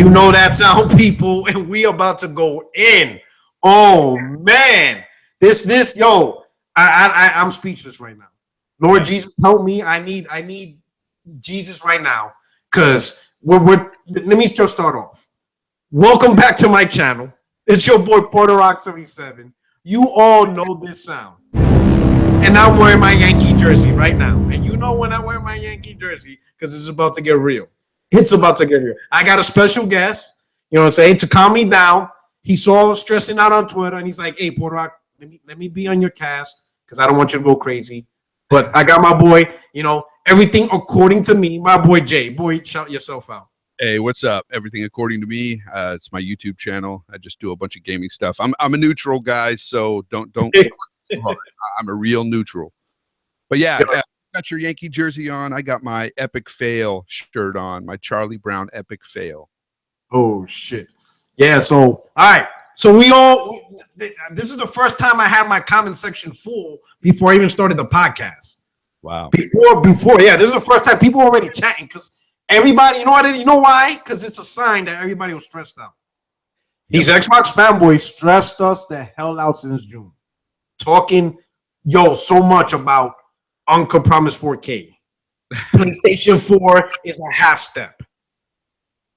You know that sound, people, and we about to go in. Oh man, I'm speechless right now. Lord Jesus, help me. I need Jesus right now, cause we're. Let me just start off. Welcome back to my channel. It's your boy Porter Rock 77. You all know this sound. And I'm wearing my Yankee jersey right now. And you know when I wear my Yankee jersey, because it's about to get real. It's about to get real. I got a special guest, you know what I'm saying, to calm me down. He saw us stressing out on Twitter, and he's like, hey, Porter Rock, let me be on your cast, because I don't want you to go crazy. But I got my boy, you know, everything according to me, my boy Jay. Boy, shout yourself out. Hey, what's up? Everything according to me. It's my YouTube channel. I just do a bunch of gaming stuff. I'm a neutral guy, so don't I'm a real neutral. But yeah, got your Yankee jersey on. I got my epic fail shirt on, my Charlie Brown epic fail. Oh shit. Yeah, so all right. So this is the first time I had my comment section full before I even started the podcast. Wow. Before, yeah, this is the first time people were already chatting, because everybody, you know why? Because it's a sign that everybody was stressed out. These Xbox fanboys stressed us the hell out since June. Talking, so much about Uncompromised 4K. PlayStation 4 is a half step.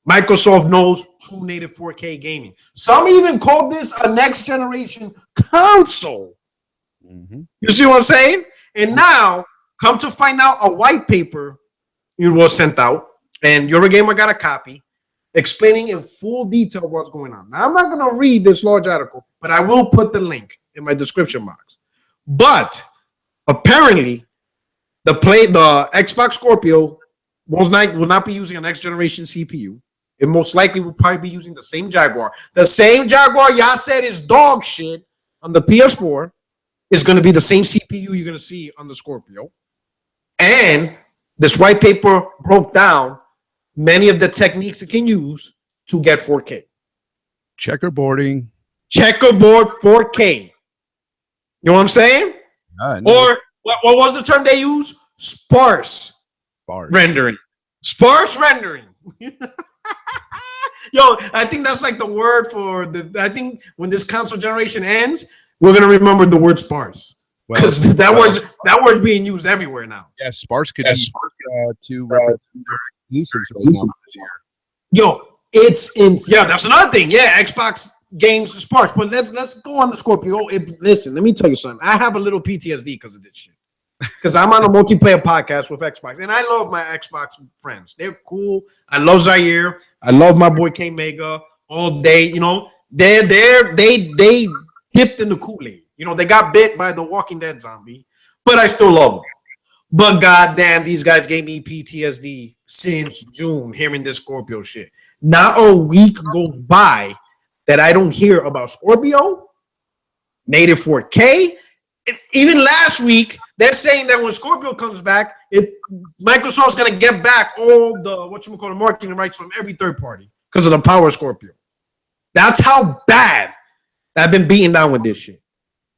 Microsoft knows true native 4K gaming. Some even called this a next generation console. Mm-hmm. You see what I'm saying? And now, come to find out, a white paper was sent out, and Eurogamer got a copy, explaining in full detail what's going on. Now, I'm not going to read this large article, but I will put the link in my description box. But apparently, the Xbox Scorpio will not be using a next generation CPU. It most likely will probably be using the same Jaguar. The same Jaguar y'all said is dog shit on the PS4 is going to be the same CPU you're going to see on the Scorpio. And this white paper broke down many of the techniques it can use to get 4K. Checkerboard 4K. You know what I'm saying? Or what was the term they use? Sparse rendering. Sparse rendering. Yo, I think that's like the word for I think when this console generation ends, we're gonna remember the word sparse, because that word's being used everywhere now. Yeah, sparse could be to represent exclusives right now this year. Yo, that's another thing. Yeah, Xbox games sparse, but let's go on the Scorpio. Listen, let me tell you something. I have a little PTSD because of this shit. Because I'm on a multiplayer podcast with Xbox, and I love my Xbox friends. They're cool. I love Zaire. I love my boy K Mega all day. You know, they dipped in the Kool-Aid. You know, they got bit by the Walking Dead zombie, but I still love them. But goddamn, these guys gave me PTSD since June hearing this Scorpio shit. Not a week goes by that I don't hear about Scorpio, native 4K. Even last week, they're saying that when Scorpio comes back, if Microsoft's gonna get back all the marketing rights from every third party because of the power of Scorpio. That's how bad I've been beaten down with this shit.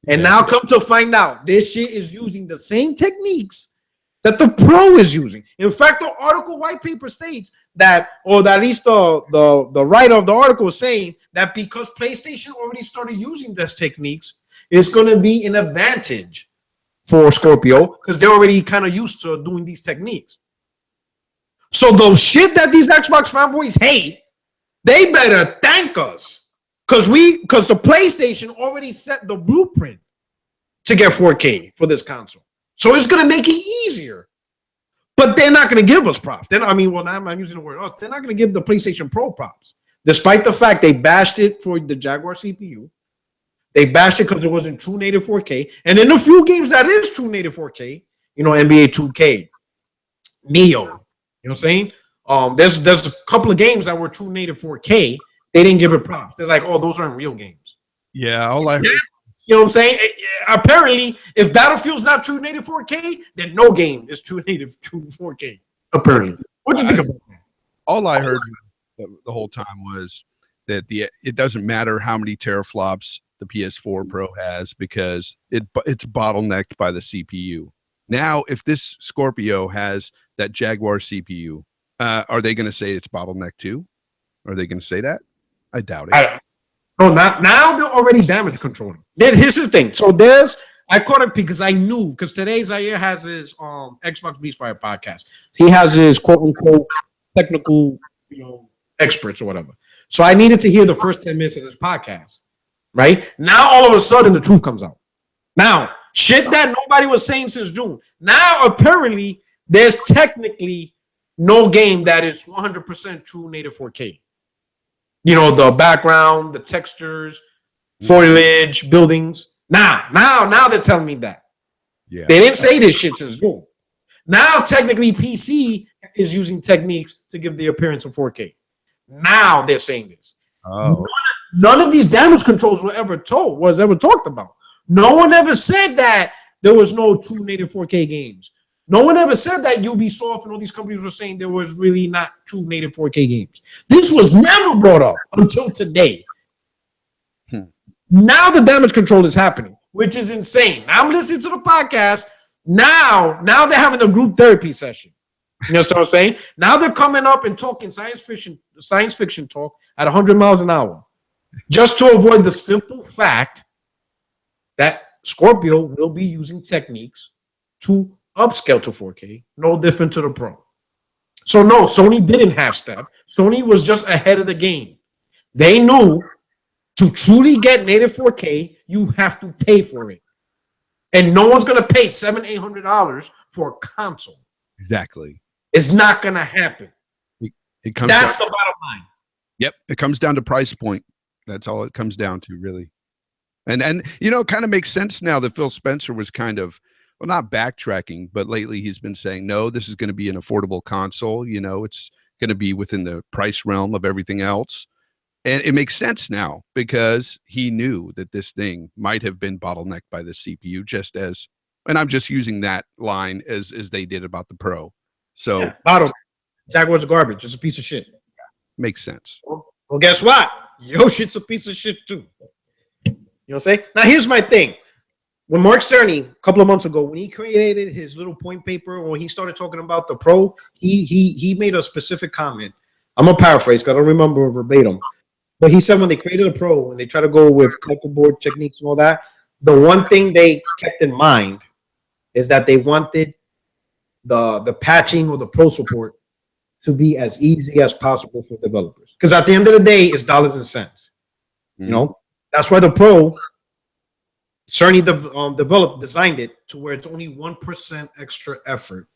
And now come to find out, this shit is using the same techniques that the Pro is using. In fact, the article white paper states that, or at least the writer of the article is saying that because PlayStation already started using these techniques, it's going to be an advantage for Scorpio because they're already kind of used to doing these techniques. So the shit that these Xbox fanboys hate, they better thank us because the PlayStation already set the blueprint to get 4K for this console. So it's going to make it easier. But they're not going to give us props. I'm using the word us. They're not going to give the PlayStation Pro props, despite the fact they bashed it for the Jaguar CPU. They bashed it because it wasn't true native 4K. And in a few games that is true native 4K, you know, NBA 2K, Neo, you know what I'm saying? There's a couple of games that were true native 4K. They didn't give it props. They're like, oh, those aren't real games. Yeah, all I heard. You know what I'm saying? Apparently, if Battlefield's not true native 4K, then no game is true native 4K. Apparently. What do you think about that? All I heard the whole time was that it doesn't matter how many teraflops the PS4 Pro has because it's bottlenecked by the CPU. Now, if this Scorpio has that Jaguar CPU, are they going to say it's bottlenecked too? Are they going to say that? I doubt it. No, not now. They're already damage controlling. Here's the thing. So I caught it because I knew, because today Zaire has his Xbox Beastfire podcast. He has his quote unquote technical, experts or whatever. So I needed to hear the first 10 minutes of this podcast. Right now, all of a sudden, the truth comes out. Now, shit that nobody was saying since June. Now, apparently, there's technically no game that is 100% true native 4K. The background, the textures, foliage, buildings. Now they're telling me that. Yeah. They didn't say this shit since June. Now, technically, PC is using techniques to give the appearance of 4K. Now they're saying this. Oh. None of these damage controls was ever talked about. No one ever said that there was no true native 4K games. No one ever said that Ubisoft and all these companies were saying there was really not true native 4K games. This was never brought up until today. Now the damage control is happening, which is insane. I'm listening to the podcast. Now they're having a group therapy session. You know what I'm saying? Now they're coming up and talking science fiction talk at 100 miles an hour, just to avoid the simple fact that Scorpio will be using techniques to upscale to 4K, no different to the Pro. So no, Sony didn't half step. Sony was just ahead of the game. They knew to truly get native 4K, you have to pay for it. And no one's going to pay $700-800 for a console. Exactly. It's not going to happen. That's the bottom line. Yep. It comes down to price point. That's all it comes down to, really. And it kind of makes sense now that Phil Spencer was kind of, well, not backtracking, but lately he's been saying, no, this is going to be an affordable console. It's going to be within the price realm of everything else. And it makes sense now because he knew that this thing might have been bottlenecked by the CPU, just as, and I'm just using that line as they did about the Pro. So yeah, Jaguar's garbage. It's a piece of shit. Makes sense. Well, guess what? Your shit's a piece of shit too. You know what I'm saying? Now, here's my thing. When Mark Cerny, a couple of months ago, when he created his little point paper, when he started talking about the Pro, he made a specific comment. I'm going to paraphrase because I don't remember verbatim. But he said when they created a Pro and they try to go with checkerboard techniques and all that, the one thing they kept in mind is that they wanted the patching or the Pro support to be as easy as possible for developers. Because at the end of the day, it's dollars and cents. That's why the Pro, Cerny designed it to where it's only 1% extra effort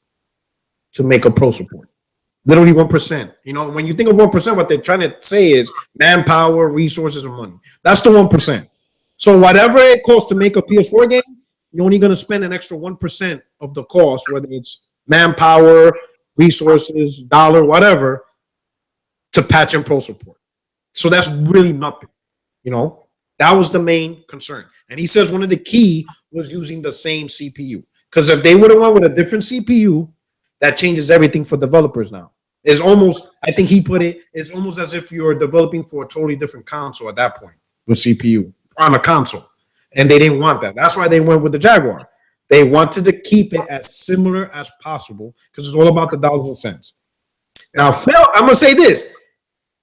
to make a Pro support. Literally 1%. When you think of 1%, what they're trying to say is manpower, resources, and money. That's the 1%. So whatever it costs to make a PS4 game, you're only going to spend an extra 1% of the cost, whether it's manpower, resources, dollar, whatever, to patch and Pro support. So that's really nothing. That was the main concern. And he says one of the key was using the same CPU. Because if they would have went with a different CPU, that changes everything for developers now. It's almost, I think he put it, it's almost as if you're developing for a totally different console at that point with CPU on a console. And they didn't want that. That's why they went with the Jaguar. They wanted to keep it as similar as possible because it's all about the dollars and cents. Now, Phil, I'm going to say this.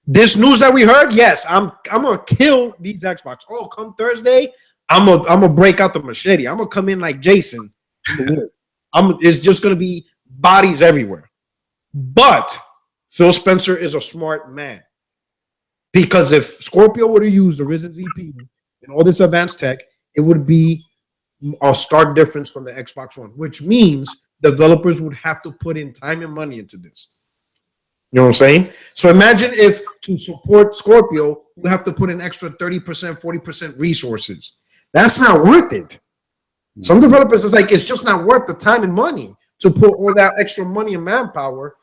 This news that we heard, yes, I'm going to kill these Xbox. Oh, come Thursday, I'm gonna break out the machete. I'm going to come in like Jason. It's just going to be bodies everywhere. But Phil Spencer is a smart man. Because if Scorpio would have used the Risen ZP and all this advanced tech, it would be a stark difference from the Xbox One, which means developers would have to put in time and money into this. You know what I'm saying? So imagine if to support Scorpio, you have to put an extra 30%, 40% resources. That's not worth it. Some developers is like, it's just not worth the time and money to put all that extra money and manpower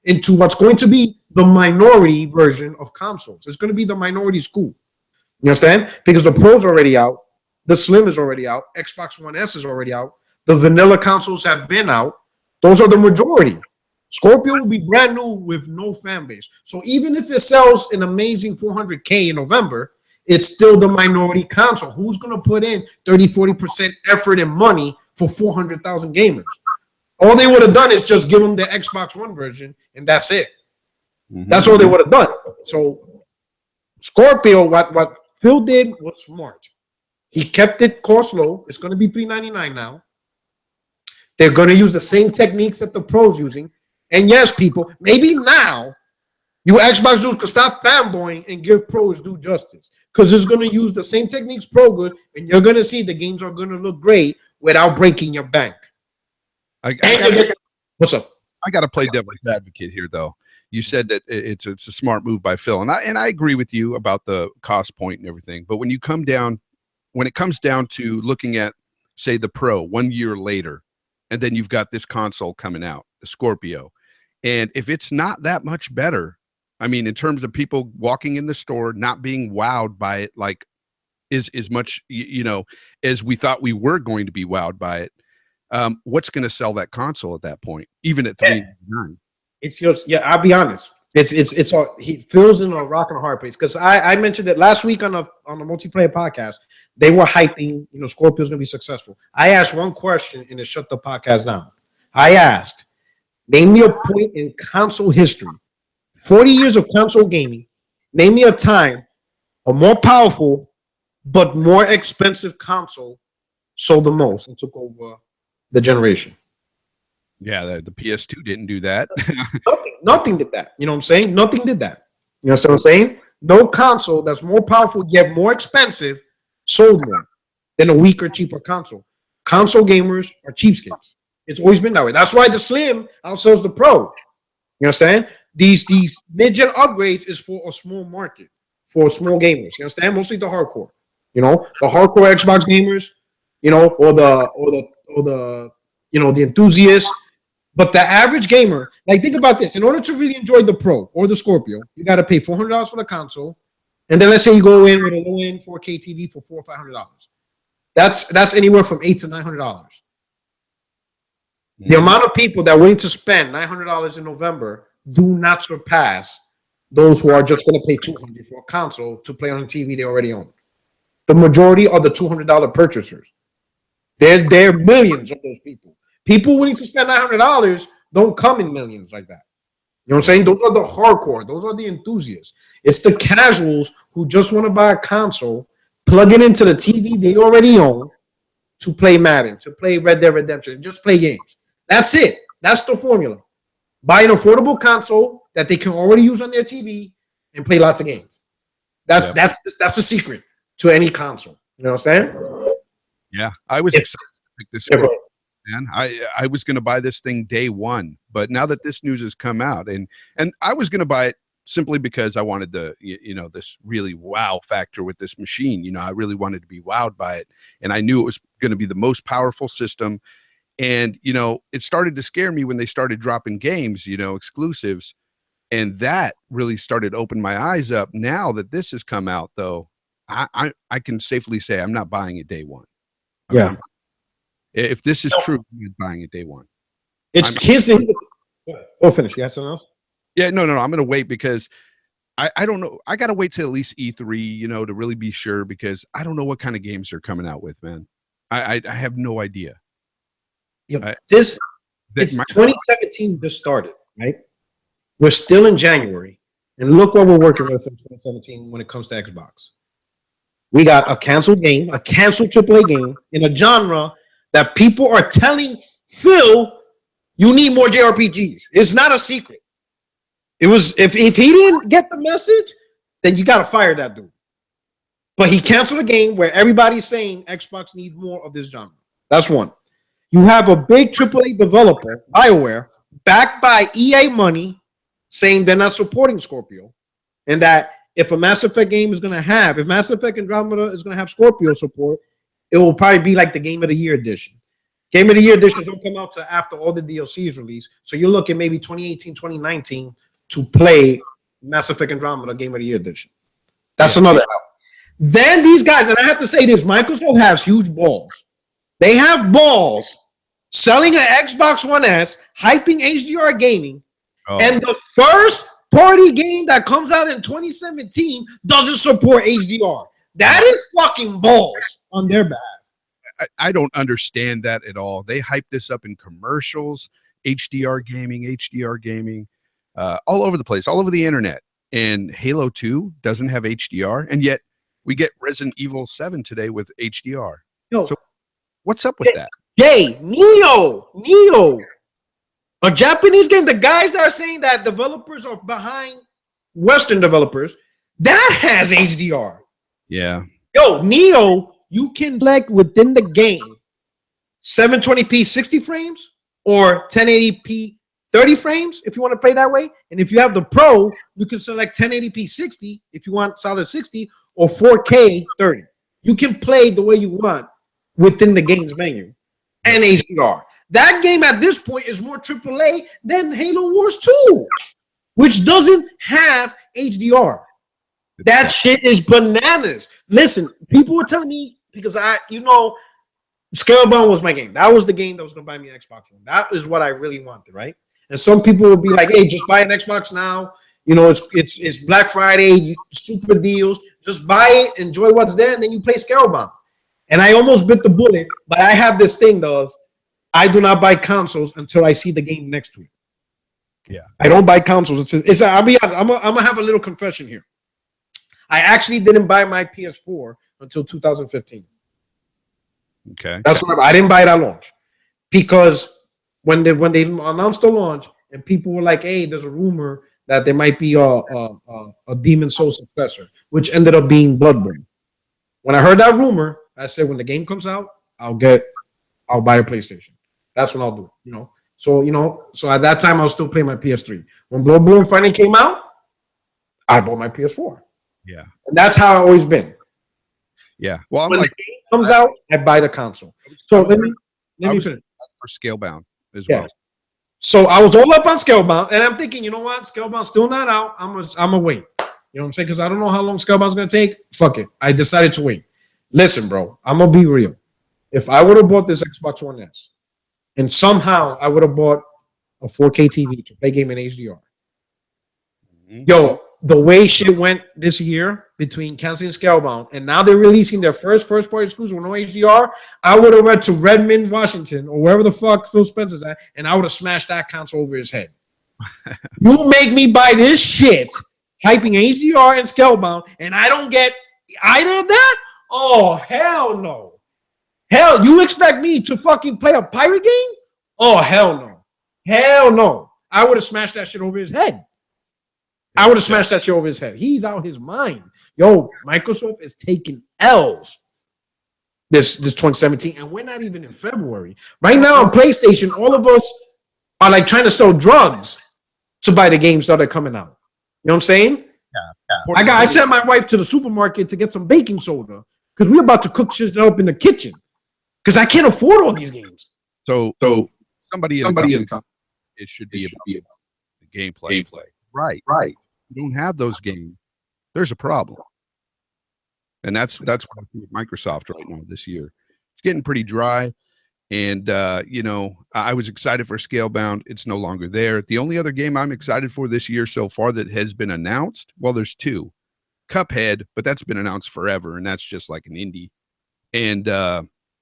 into what's going to be the minority version of consoles. It's going to be the minority school. You understand? Because the Pro's already out. The Slim is already out. Xbox One S is already out. The vanilla consoles have been out. Those are the majority. Scorpio will be brand new with no fan base. So even if it sells an amazing 400K in November, it's still the minority console. Who's going to put in 30, 40% effort and money for 400,000 gamers? All they would have done is just give them the Xbox One version, and that's it. That's all they would have done. So Scorpio, what Phil did was smart. He kept it cost low. It's going to be $399 now. They're going to use the same techniques that the pros using. And yes, people, maybe now you Xbox dudes can stop fanboying and give pros due justice, because it's going to use the same techniques pro good, and you're going to see the games are going to look great without breaking your bank. What's up? I got to play devil's advocate here, though. You said that it's a smart move by Phil, and I agree with you about the cost point and everything. But when it comes down to looking at, say, the Pro 1 year later, and then you've got this console coming out, the Scorpio, and if it's not that much better, I mean, in terms of people walking in the store not being wowed by it, like is as much as we thought we were going to be wowed by it, what's going to sell that console at that point, even at $399? It's just, yeah, I'll be honest. He feels in a rock and a hard place, because I mentioned it last week on the multiplayer podcast. They were hyping, Scorpio's gonna be successful. I asked one question and it shut the podcast down. I asked, name me a point in console history, 40 years of console gaming. Name me a time a more powerful but more expensive console sold the most and took over the generation. Yeah, the PS2 didn't do that. Nothing did that. You know what I'm saying? Nothing did that. You know what I'm saying? No console that's more powerful yet more expensive sold more than a weaker, cheaper console. Console gamers are cheapskates. It's always been that way. That's why the Slim outsells the Pro. You know what I'm saying? These mid-gen upgrades is for a small market, for small gamers. You understand? Mostly the hardcore. The hardcore Xbox gamers, or the enthusiasts. But the average gamer, like, think about this. In order to really enjoy the Pro or the Scorpio, you got to pay $400 for the console. And then let's say you go in with a low-end 4K TV for $400 or $500. That's anywhere from $800 to $900. The amount of people that are willing to spend $900 in November do not surpass those who are just going to pay $200 for a console to play on a TV they already own. The majority are the $200 purchasers. There are millions of those people. People willing to spend $900 don't come in millions like that. You know what I'm saying? Those are the hardcore. Those are the enthusiasts. It's the casuals who just want to buy a console, plug it into the TV they already own to play Madden, to play Red Dead Redemption, just play games. That's it. That's the formula. Buy an affordable console that they can already use on their TV and play lots of games. That's the secret to any console. You know what I'm saying? Yeah, I was excited to pick this up. Man, I was going to buy this thing day one, but now that this news has come out, and I was going to buy it simply because I wanted this really wow factor with this machine. I really wanted to be wowed by it, and I knew it was going to be the most powerful system. And it started to scare me when they started dropping games, exclusives, and that really started to open my eyes up. Now that this has come out, though, I can safely say I'm not buying it day one. Yeah. If this is true, I'm buying it day one. Go finish. You got something else? Yeah, no. I'm going to wait because I don't know. I got to wait till at least E3, to really be sure, because I don't know what kind of games they're coming out with, man. I have no idea. Yeah, it's 2017 just started, right? We're still in January, and look what we're working with in 2017 when it comes to Xbox. We got a canceled game, a canceled AAA game in a genre that people are telling Phil, you need more JRPGs. It's not a secret. It was if he didn't get the message, then you got to fire that dude. But he canceled a game where everybody's saying Xbox needs more of this genre. That's one. You have a big AAA developer, BioWare, backed by EA money, saying they're not supporting Scorpio, and that if a Mass Effect game is going to have, if Mass Effect Andromeda is going to have Scorpio support, it will probably be like the Game of the Year edition. Game of the Year editions don't come out till after all the DLC is released. So you're looking maybe 2018, 2019 to play Mass Effect Andromeda Game of the Year edition. That's another help. Then these guys, and I have to say this, Microsoft has huge balls. They have balls selling an Xbox One S, hyping HDR gaming, and the first party game that comes out in 2017 doesn't support HDR. That is fucking balls on their behalf. I don't understand that at all. They hype this up in commercials, HDR gaming, all over the place, all over the internet. and Halo 2 doesn't have HDR, and yet we get Resident Evil 7 today with HDR. Yo, so what's up with that? Jay, Neo, a Japanese game. The guys that are saying that developers are behind Western developers, that has HDR. Yeah. Yo, Neo, you can select within the game 720p 60 frames or 1080p 30 frames if you want to play that way. And if you have the Pro, you can select 1080p 60 if you want solid 60 or 4K 30. You can play the way you want within the game's menu and HDR. That game at this point is more AAA than Halo Wars 2, which doesn't have HDR. That shit is bananas. Listen, people were telling me, because Scalebound was my game. That was the game that was going to buy me an Xbox One. That is what I really wanted, right? And some people would be like, hey, just buy an Xbox now. It's Black Friday, super deals. Just buy it, enjoy what's there, and then you play Scalebound. And I almost bit the bullet, but I have this thing of I do not buy consoles until I see the game next to it. Yeah. I don't buy consoles. I'll be honest, I'm gonna have a little confession here. I actually didn't buy my PS4 until 2015. Okay. That's what I didn't buy it at launch, because when they announced the launch and people were like, "Hey, there's a rumor that there might be a Demon Soul successor," which ended up being Bloodborne. When I heard that rumor, I said, "When the game comes out, I'll buy a PlayStation. That's when I'll do it." So at that time I was still playing my PS3. When Bloodborne finally came out, I bought my PS4. Yeah, and that's how I've always been. Yeah. Well, when the game comes out, I buy the console. So let me finish. For Scalebound as Yeah. well. So I was all up on Scalebound, and I'm thinking, you know what? Scalebound's still not out. I'm gonna wait. You know what I'm saying? Because I don't know how long Scalebound's gonna take. Fuck it. I decided to wait. Listen, bro, I'm gonna be real. If I would have bought this Xbox One S, and somehow I would have bought a 4K TV to play game in HDR, yo, the way shit went this year between canceling Scalebound and now they're releasing their first party exclusive with no HDR, I would have went to Redmond, Washington, or wherever the fuck Phil Spencer's at, and I would have smashed that console over his head. You make me buy this shit, hyping HDR and Scalebound, and I don't get either of that? Oh, hell no. Hell, you expect me to fucking play a pirate game? Oh, hell no. Hell no. I would have smashed that shit over his head. I would have smashed that shit over his head. He's out his mind. Yo, Microsoft is taking L's this 2017, and we're not even in February. Right now on PlayStation, all of us are like trying to sell drugs to buy the games that are coming out. You know what I'm saying? Yeah. I sent my wife to the supermarket to get some baking soda because we're about to cook shit up in the kitchen because I can't afford all these games. So somebody in it should be about the gameplay. Right. You don't have those games, there's a problem. And that's what I think with Microsoft right now this year. It's getting pretty dry. And I was excited for Scalebound. It's no longer there. The only other game I'm excited for this year so far that has been announced, well, there's two. Cuphead, but that's been announced forever, and that's just like an indie. And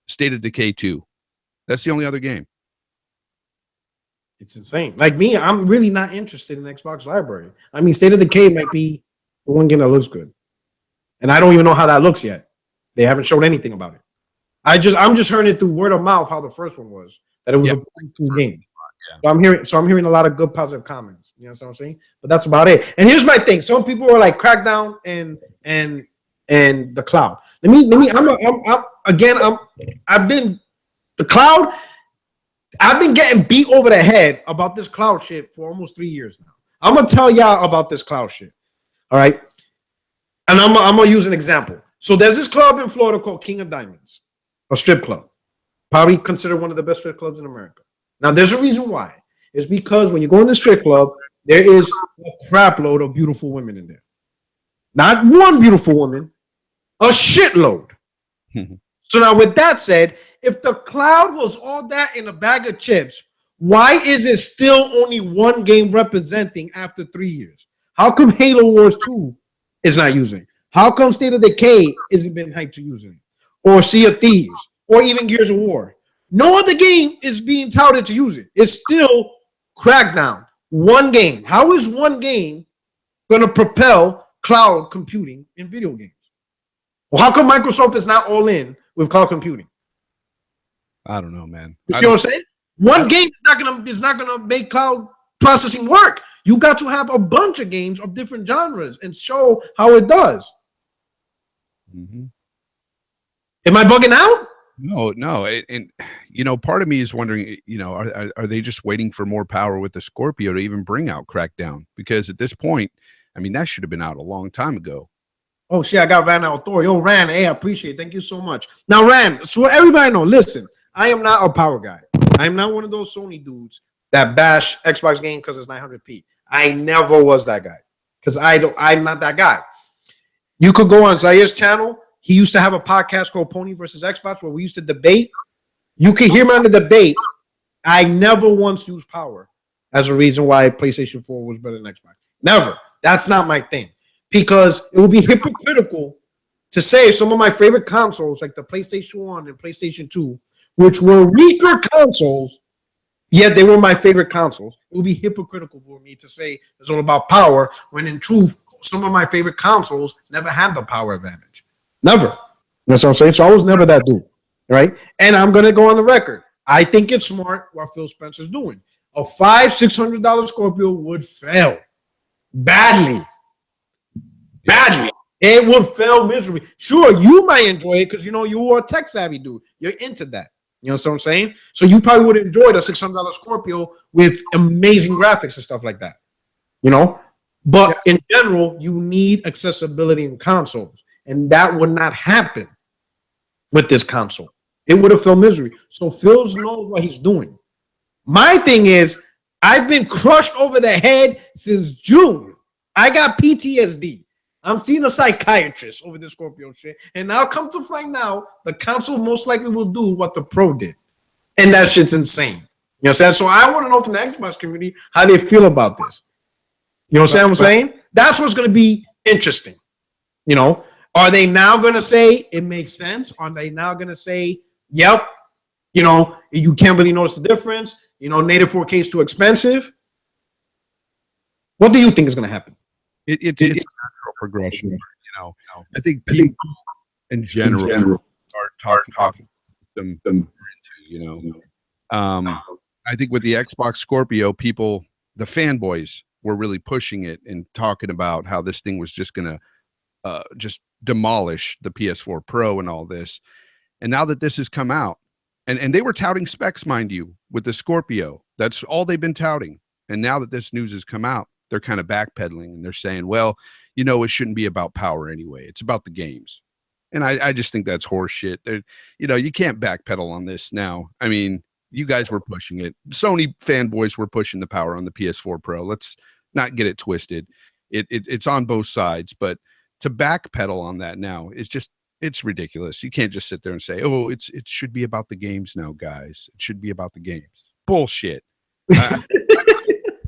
State of Decay 2. That's the only other game. It's insane. Like me, I'm really not interested in Xbox library. I mean, State of Decay might be the one game that looks good. And I don't even know how that looks yet. They haven't shown anything about it. I'm just hearing it through word of mouth how the first one was. That it was a cool game. Yeah. So I'm hearing a lot of good positive comments. You know what I'm saying? But that's about it. And here's my thing. Some people are like Crackdown and the cloud. I've been getting beat over the head about this cloud shit for almost 3 years now. I'm gonna tell y'all about this cloud shit. All right. And I'm gonna use an example. So there's this club in Florida called King of Diamonds, a strip club. Probably considered one of the best strip clubs in America. Now, there's a reason why. It's because when you go in the strip club, there is a crap load of beautiful women in there. Not one beautiful woman, a shitload. So now with that said, if the cloud was all that in a bag of chips, why is it still only one game representing after 3 years? How come Halo Wars 2 is not using it? How come State of Decay isn't been hyped to using it? Or Sea of Thieves? Or even Gears of War? No other game is being touted to use it. It's still Crackdown. One game. How is one game going to propel cloud computing in video games? Well, how come Microsoft is not all in with cloud computing? I don't know, man. You see what I'm saying? One game is not gonna make cloud processing work. You got to have a bunch of games of different genres and show how it does. Mm-hmm. Am I bugging out? No. And you know, part of me is wondering, you know, are they just waiting for more power with the Scorpio to even bring out Crackdown? Because at this point, I mean, that should have been out a long time ago. Oh shit, I got Ran out Thor. Yo, Ran, hey, I appreciate it. Thank you so much. Now, Ran, so everybody know, listen, I am not a power guy. I am not one of those Sony dudes that bash Xbox game because it's 900p. I never was that guy. Because I'm not that guy. You could go on Zair's channel. He used to have a podcast called Pony versus Xbox where we used to debate. You can hear me on the debate. I never once used power as a reason why PlayStation 4 was better than Xbox. Never. That's not my thing. Because it would be hypocritical to say some of my favorite consoles, like the PlayStation 1 and PlayStation 2, which were weaker consoles, yet they were my favorite consoles. It would be hypocritical for me to say it's all about power, when in truth, some of my favorite consoles never had the power advantage. Never. You know what I'm saying? So I was never that dude, right? And I'm going to go on the record. I think it's smart what Phil Spencer's doing. A $500-600 Scorpio would fail badly. Badly. It would fail miserably. Sure, you might enjoy it because, you know, you are a tech-savvy dude. You're into that. You know what I'm saying? So you probably would enjoy the $600 Scorpio with amazing graphics and stuff like that. You know? But in general, you need accessibility in consoles. And that would not happen with this console. It would have failed misery. So Phil knows what he's doing. My thing is, I've been crushed over the head since June. I got PTSD. I'm seeing a psychiatrist over this Scorpio shit. And now come to find out, the console most likely will do what the Pro did. And that shit's insane. You know what I'm saying? So I want to know from the Xbox community how they feel about this. You know what I'm saying? That's what's going to be interesting. You know, are they now going to say it makes sense? Are they now going to say, yep, you know, you can't really notice the difference? You know, native 4K is too expensive. What do you think is going to happen? It's a natural progression. You know, I think people in general are talking them into, you know. I think with the Xbox Scorpio, people, the fanboys, were really pushing it and talking about how this thing was just going to just demolish the PS4 Pro and all this. And now that this has come out, and they were touting specs, mind you, with the Scorpio. That's all they've been touting. And now that this news has come out, they're kind of backpedaling and they're saying, well, you know, it shouldn't be about power anyway. It's about the games. And I just think that's horse shit. You know, you can't backpedal on this now. I mean, you guys were pushing it. Sony fanboys were pushing the power on the PS4 Pro. Let's not get it twisted. It's on both sides, but to backpedal on that now is just, it's ridiculous. You can't just sit there and say, oh, it should be about the games now, guys. It should be about the games. Bullshit.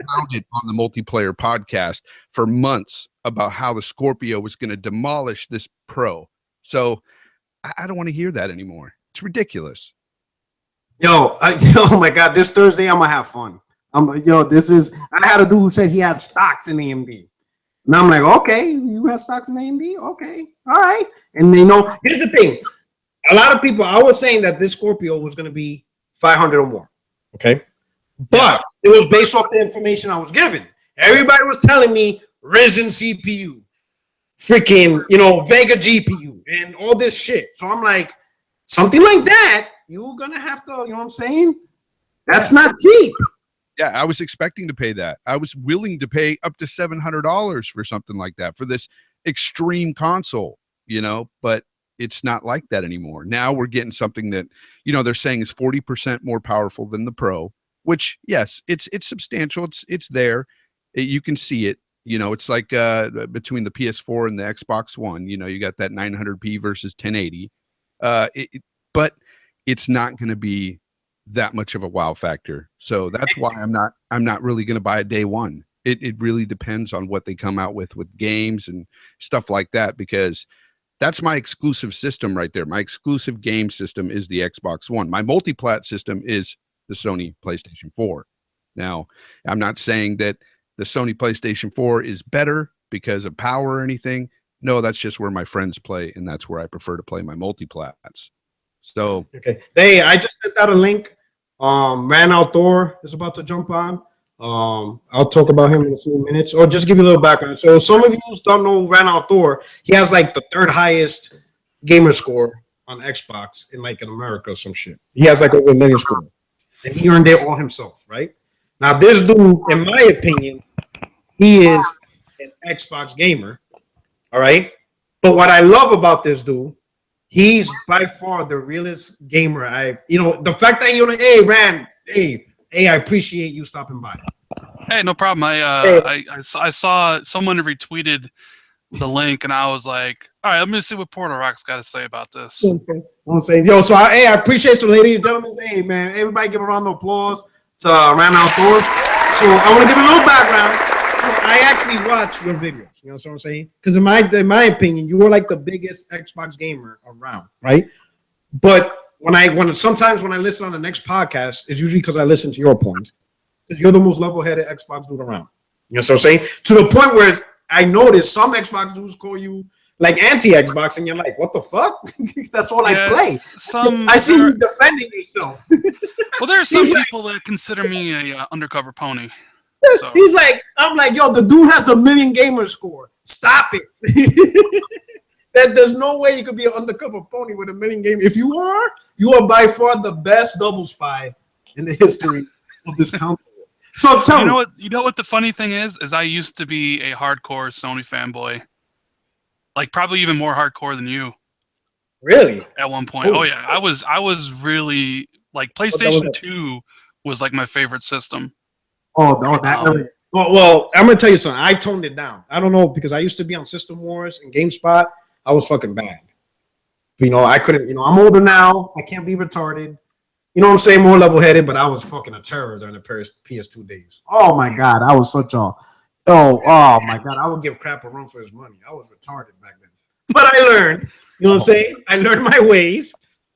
Pounded on the multiplayer podcast for months about how the Scorpio was going to demolish this Pro. So I don't want to hear that anymore. It's ridiculous. Oh my God, this Thursday I'm gonna have fun. I had a dude who said he had stocks in AMD. And I'm like, okay, you have stocks in AMD? Okay, all right. And you know, here's the thing. A lot of people, I was saying that this Scorpio was going to be 500 or more. Okay. But it was based off the information I was given. Everybody was telling me Ryzen CPU, freaking, you know, Vega GPU, and all this shit. So I'm like, something like that, you're going to have to, you know what I'm saying? That's not cheap. Yeah, I was expecting to pay that. I was willing to pay up to $700 for something like that, for this extreme console, you know, but it's not like that anymore. Now we're getting something that, you know, they're saying is 40% more powerful than the Pro, which, yes, it's substantial. It's there. You can see it. You know, it's like between the PS4 and the Xbox One, you know, you got that 900p versus 1080. But it's not going to be that much of a wow factor. So that's why I'm not really going to buy it day one. It really depends on what they come out with games and stuff like that, because that's my exclusive system right there. My exclusive game system is the Xbox One. My multi-plat system is the Sony PlayStation 4. Now, I'm not saying that the Sony PlayStation 4 is better because of power or anything. No, that's just where my friends play, and that's where I prefer to play my multiplats. So okay. Hey, I just sent out a link. Thor is about to jump on. I'll talk about him in a few minutes, or just give you a little background. So some of you don't know Thor. He has like the third highest gamer score on Xbox in America or some shit. He has like over 1 million scores, and he earned it all himself, right? Now this dude, in my opinion, he is an Xbox gamer, all right? But what I love about this dude, he's by far the realest gamer the fact that I appreciate you stopping by. Hey, no problem. I saw someone retweeted the link, and I was like, all right, let me see what Portal Rock's got to say about this. I'm saying, yo, so I appreciate so, ladies and gentlemen. Hey, man, everybody give a round of applause to Thor. So I want to give a little background. So I actually watch your videos. You know what I'm saying? Because in my opinion, you are like the biggest Xbox gamer around, right? But sometimes when I listen on the next podcast, it's usually because I listen to your points. Because you're the most level-headed Xbox dude around. You know what I'm saying? To the point where I noticed some Xbox dudes call you like anti-Xbox, and you're like, what the fuck? That's all I play. I see you defending yourself. Well, there are some people that consider me a undercover pony. So. He's like, I'm like, yo, the dude has 1 million gamer score. Stop it. There's no way you could be an undercover pony with 1 million gamer. If you are by far the best double spy in the history of this console. So tell me. You know what the funny thing is I used to be a hardcore Sony fanboy. Like probably even more hardcore than you. Really? At one point. Oh yeah. I was really like PlayStation 2 was like my favorite system. Oh no, well, I'm gonna tell you something. I toned it down. I don't know, because I used to be on System Wars and GameSpot. I was fucking bad. I couldn't, I'm older now. I can't be retarded. You know what I'm saying? More level-headed, but I was fucking a terror during the PS2 days. Oh my God. I was such a, oh my God. I would give crap a run for his money. I was retarded back then. But I learned, you know what I'm saying? I learned my ways.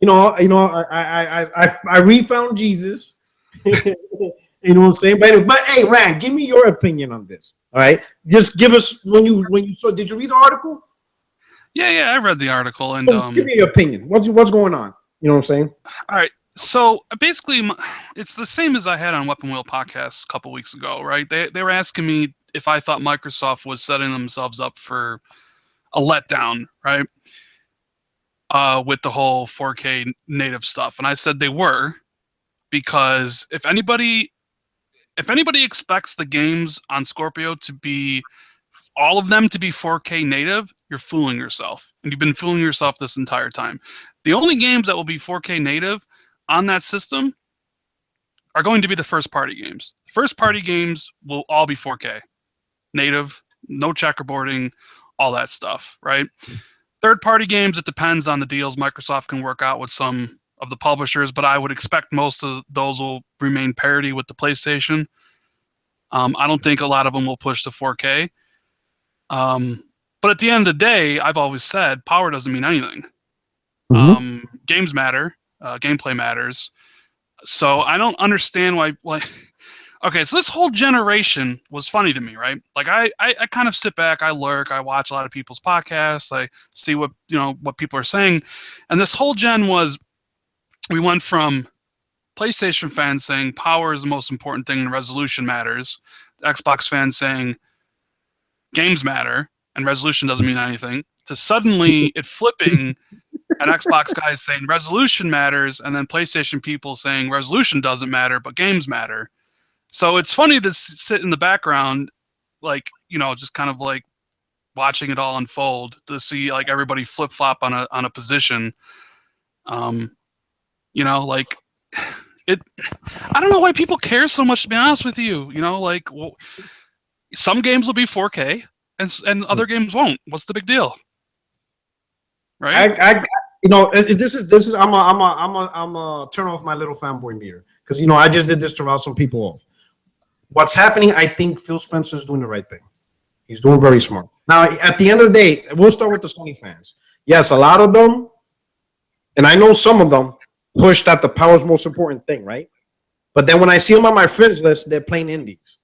I refound Jesus. You know what I'm saying? But hey, Rand, give me your opinion on this. All right. Just give us when you saw, did you read the article? Yeah, I read the article, and give me your opinion. What's going on? You know what I'm saying? All right. So basically, it's the same as I had on Weapon Wheel podcast a couple weeks ago, right? They were asking me if I thought Microsoft was setting themselves up for a letdown, right? With the whole 4K native stuff, and I said they were, because if anybody expects the games on Scorpio to be all of them to be 4K native, you're fooling yourself, and you've been fooling yourself this entire time. The only games that will be 4K native on that system are going to be the first-party games. First-party games will all be 4K native, no checkerboarding, all that stuff, right? Third-party games, it depends on the deals Microsoft can work out with some of the publishers, but I would expect most of those will remain parity with the PlayStation. I don't think a lot of them will push to 4K. But at the end of the day, I've always said power doesn't mean anything. Mm-hmm. Games matter. Gameplay matters. So I don't understand why. Okay, so this whole generation was funny to me, right? Like I kind of sit back, I lurk, I watch a lot of people's podcasts, I see what people are saying, and this whole gen was, we went from PlayStation fans saying power is the most important thing and resolution matters, Xbox fans saying games matter and resolution doesn't mean anything, to suddenly it flipping and Xbox guys saying resolution matters, and then PlayStation people saying resolution doesn't matter, but games matter. So it's funny to sit in the background, like, just kind of like watching it all unfold, to see like everybody flip flop on a position. Like it. I don't know why people care so much. To be honest with you, some games will be 4K and other games won't. What's the big deal? Right? This is I'm a turn off my little fanboy meter, because I just did this to route some people off. What's happening? I think Phil Spencer's doing the right thing. He's doing very smart. Now, at the end of the day, we'll start with the Sony fans. Yes, a lot of them, and I know some of them, push that the power is the most important thing, right? But then when I see them on my friends list, they're playing indies.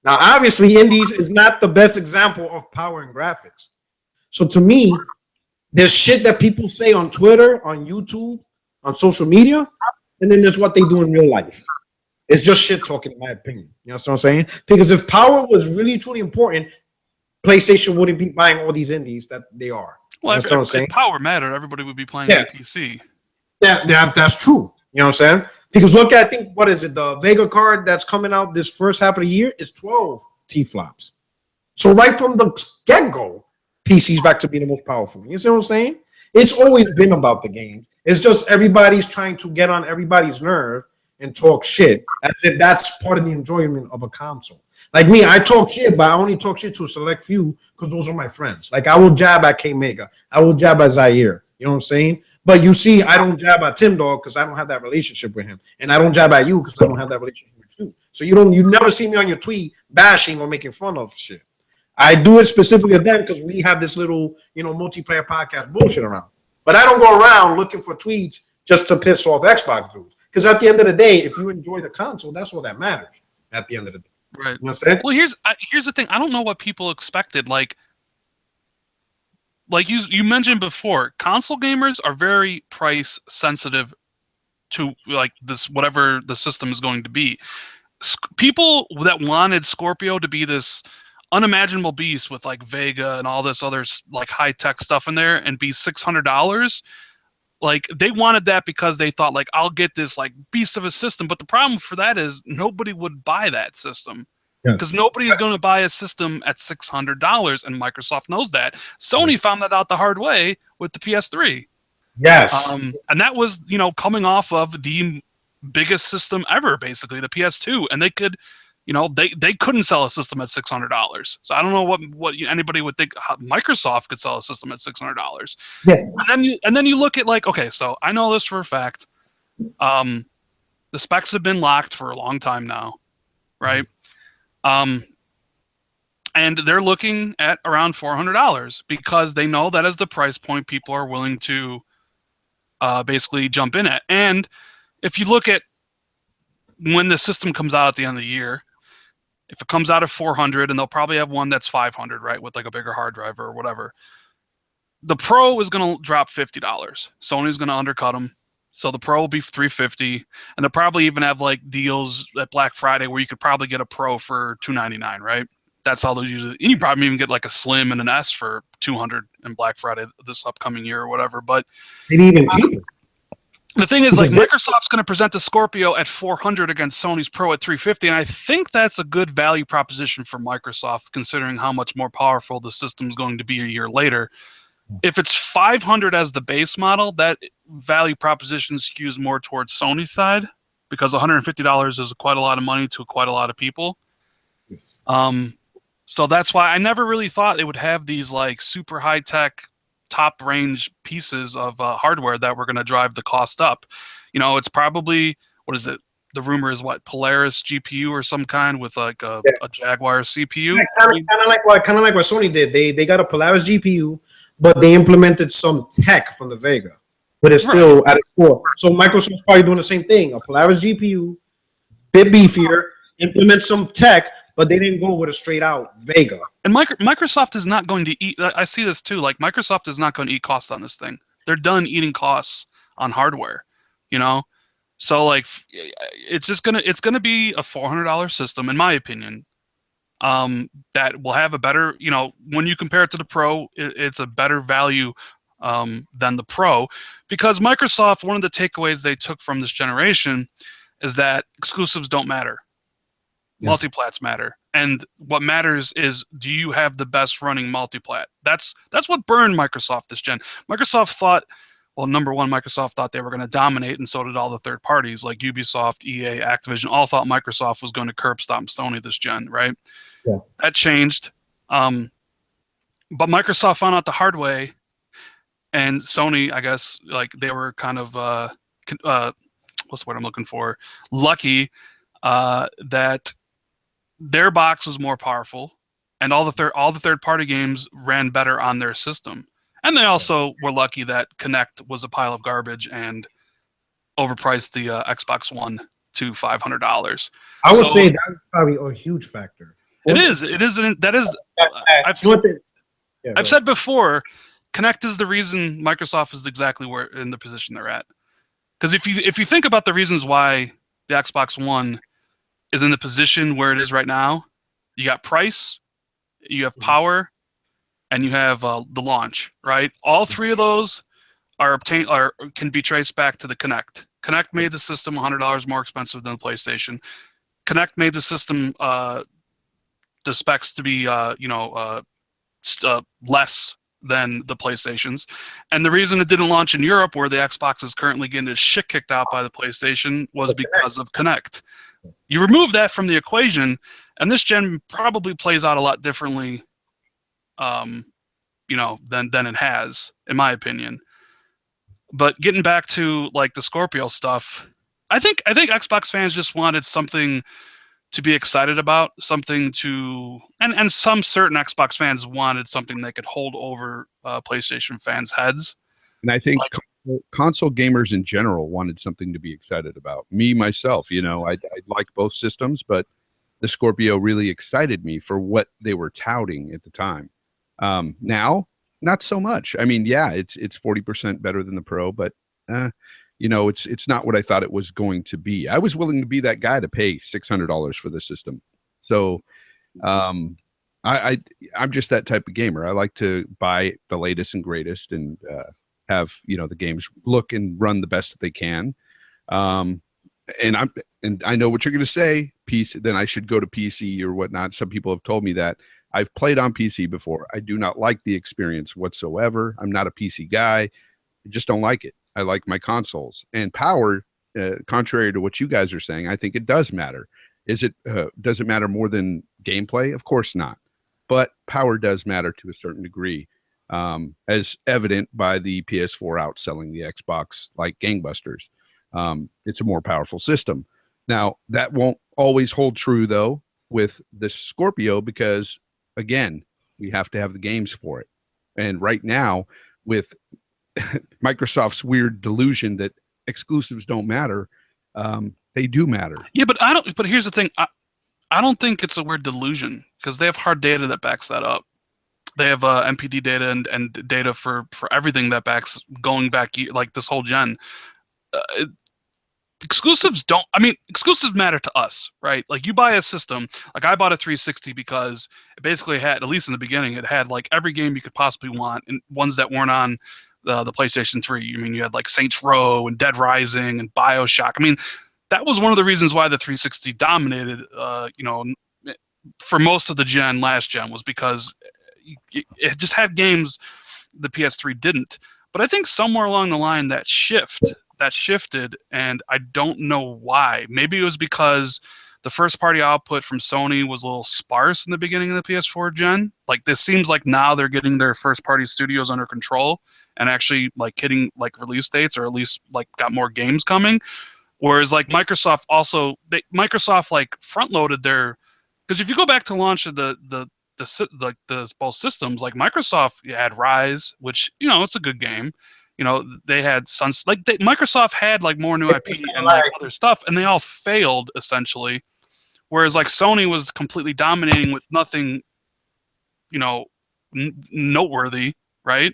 Now, obviously, indies is not the best example of power and graphics. So to me, there's shit that people say on Twitter, on YouTube, on social media, and then there's what they do in real life. It's just shit talking, in my opinion. You know what I'm saying? Because if power was really truly important, PlayStation wouldn't be buying all these indies that they are. Well, You know what I'm saying? if power mattered, everybody would be playing on PC. That's true. You know what I'm saying? Because look at, I think, what is it? The Vega card that's coming out this first half of the year is 12 T-flops. So right from the get-go, PC's back to being the most powerful. You see what I'm saying? It's always been about the games. It's just everybody's trying to get on everybody's nerve and talk shit as if that's part of the enjoyment of a console. Like me, I talk shit, but I only talk shit to a select few because those are my friends. Like I will jab at K Mega, I will jab at Zaire. You know what I'm saying? But you see, I don't jab at Tim Dog because I don't have that relationship with him, and I don't jab at you because I don't have that relationship with you. So you never see me on your tweet bashing or making fun of shit. I do it specifically at them because we have this little, multiplayer podcast bullshit around. But I don't go around looking for tweets just to piss off Xbox dudes. Because at the end of the day, if you enjoy the console, that's all that matters. At the end of the day, right? You know what I'm saying? Well, here's the thing. I don't know what people expected. Like you mentioned before, console gamers are very price sensitive to like this whatever the system is going to be. People that wanted Scorpio to be this unimaginable beast with like Vega and all this other like high tech stuff in there and be $600. Like they wanted that because they thought like I'll get this like beast of a system, but the problem for that is nobody would buy that system because nobody is going to buy a system at $600, and Microsoft knows that. Sony found that out the hard way with the PS3. Yes, and that was coming off of the biggest system ever, basically the PS2, and they could. They couldn't sell a system at $600. So I don't know what anybody would think Microsoft could sell a system at $600. Yeah. And then you look at like, okay, so I know this for a fact. The specs have been locked for a long time now, right? And they're looking at around $400 because they know that is the price point people are willing to basically jump in at. And if you look at when the system comes out at the end of the year, if it comes out at 400, and they'll probably have one that's 500, right, with like a bigger hard drive or whatever. The Pro is going to drop $50. Sony's going to undercut them, so the Pro will be $350, and they'll probably even have like deals at Black Friday where you could probably get a Pro for $299, right? That's how those usually. And you probably even get like a Slim and an S for $200 in Black Friday this upcoming year or whatever. But maybe even cheaper. The thing is, like, Microsoft's going to present the Scorpio at $400 against Sony's Pro at $350, and I think that's a good value proposition for Microsoft, considering how much more powerful the system's going to be a year later. If it's $500 as the base model, that value proposition skews more towards Sony's side, because $150 is quite a lot of money to quite a lot of people. Yes. So that's why I never really thought it would have these like super high tech, top range pieces of hardware that were going to drive the cost up. It's probably, what is it? The rumor is what, Polaris GPU or some kind with like a Jaguar CPU. Yeah, kind of like what Sony did. They got a Polaris GPU, but they implemented some tech from the Vega, but it's still at its core. So Microsoft's probably doing the same thing. A Polaris GPU, bit beefier, implement some tech, but they didn't go with a straight out Vega. And Microsoft is not going to eat. I see this too. Like Microsoft is not going to eat costs on this thing. They're done eating costs on hardware. So like it's gonna be a $400 system, in my opinion. That will have a better. When you compare it to the Pro, it's a better value than the Pro, because Microsoft. One of the takeaways they took from this generation is that exclusives don't matter. Yeah. Multiplats matter, and what matters is, do you have the best running multiplat? That's what burned Microsoft this gen. Microsoft thought, well, number one, Microsoft thought they were going to dominate, and so did all the third parties like Ubisoft, EA, Activision. All thought Microsoft was going to curb stomp Sony this gen, right? Yeah. That changed, but Microsoft found out the hard way, and Sony, I guess, like they were kind of what's the word I'm looking for? Lucky that their box was more powerful, and all the third party games ran better on their system. And they also were lucky that Kinect was a pile of garbage and overpriced the Xbox One to $500. I would say that's probably a huge factor, It is. It is. That is. I've said before, Kinect is the reason Microsoft is exactly where in the position they're at. Because if you think about the reasons why the Xbox One is in the position where it is right now, you got price, you have power, and you have the launch. Right, all three of those can be traced back to the Kinect. Kinect made the system $100 more expensive than the PlayStation. Kinect made the system the specs to be less than the PlayStations, and the reason it didn't launch in Europe, where the Xbox is currently getting its shit kicked out by the PlayStation, was because of Kinect. You remove that from the equation, and this gen probably plays out a lot differently, than it has, in my opinion. But getting back to like the Scorpio stuff, I think Xbox fans just wanted something to be excited about, something to, and some certain Xbox fans wanted something they could hold over PlayStation fans' heads. And I think console gamers in general wanted something to be excited about. Me, myself, I like both systems, but the Scorpio really excited me for what they were touting at the time. Now, not so much. I mean, yeah, it's 40% better than the Pro, but it's not what I thought it was going to be. I was willing to be that guy to pay $600 for the system. So I'm just that type of gamer. I like to buy the latest and greatest and have the games look and run the best that they can. And I know what you're going to say, PC. Then I should go to PC or whatnot. Some people have told me that. I've played on PC before. I do not like the experience whatsoever. I'm not a PC guy. I just don't like it. I like my consoles. And power, contrary to what you guys are saying, I think it does matter. Does it matter more than gameplay? Of course not. But power does matter to a certain degree, as evident by the PS4 outselling the Xbox like gangbusters. It's a more powerful system. Now, that won't always hold true, though, with the Scorpio, because, again, we have to have the games for it. And right now, with Microsoft's weird delusion that exclusives don't matter, they do matter. Yeah, but here's the thing. I don't think it's a weird delusion, because they have hard data that backs that up. They have MPD data and data for everything that backs going back, like this whole gen. Exclusives matter to us, right? Like, you buy a system, like I bought a 360 because it basically had, at least in the beginning, it had like every game you could possibly want, and ones that weren't on the PlayStation 3. I mean, you had like Saints Row and Dead Rising and BioShock. I mean, that was one of the reasons why the 360 dominated, for most of the last gen, was because it just had games the PS3 didn't. But I think somewhere along the line that shifted, and I don't know why. Maybe it was because the first-party output from Sony was a little sparse in the beginning of the PS4 gen. Like, this seems like now they're getting their first-party studios under control and actually like hitting like release dates, or at least like got more games coming. Whereas like Microsoft like front-loaded their, because if you go back to launch of the both systems, like Microsoft had Rise, which it's a good game. They had Microsoft had like more new IP and like other stuff, and they all failed essentially. Whereas like Sony was completely dominating with nothing, noteworthy, right?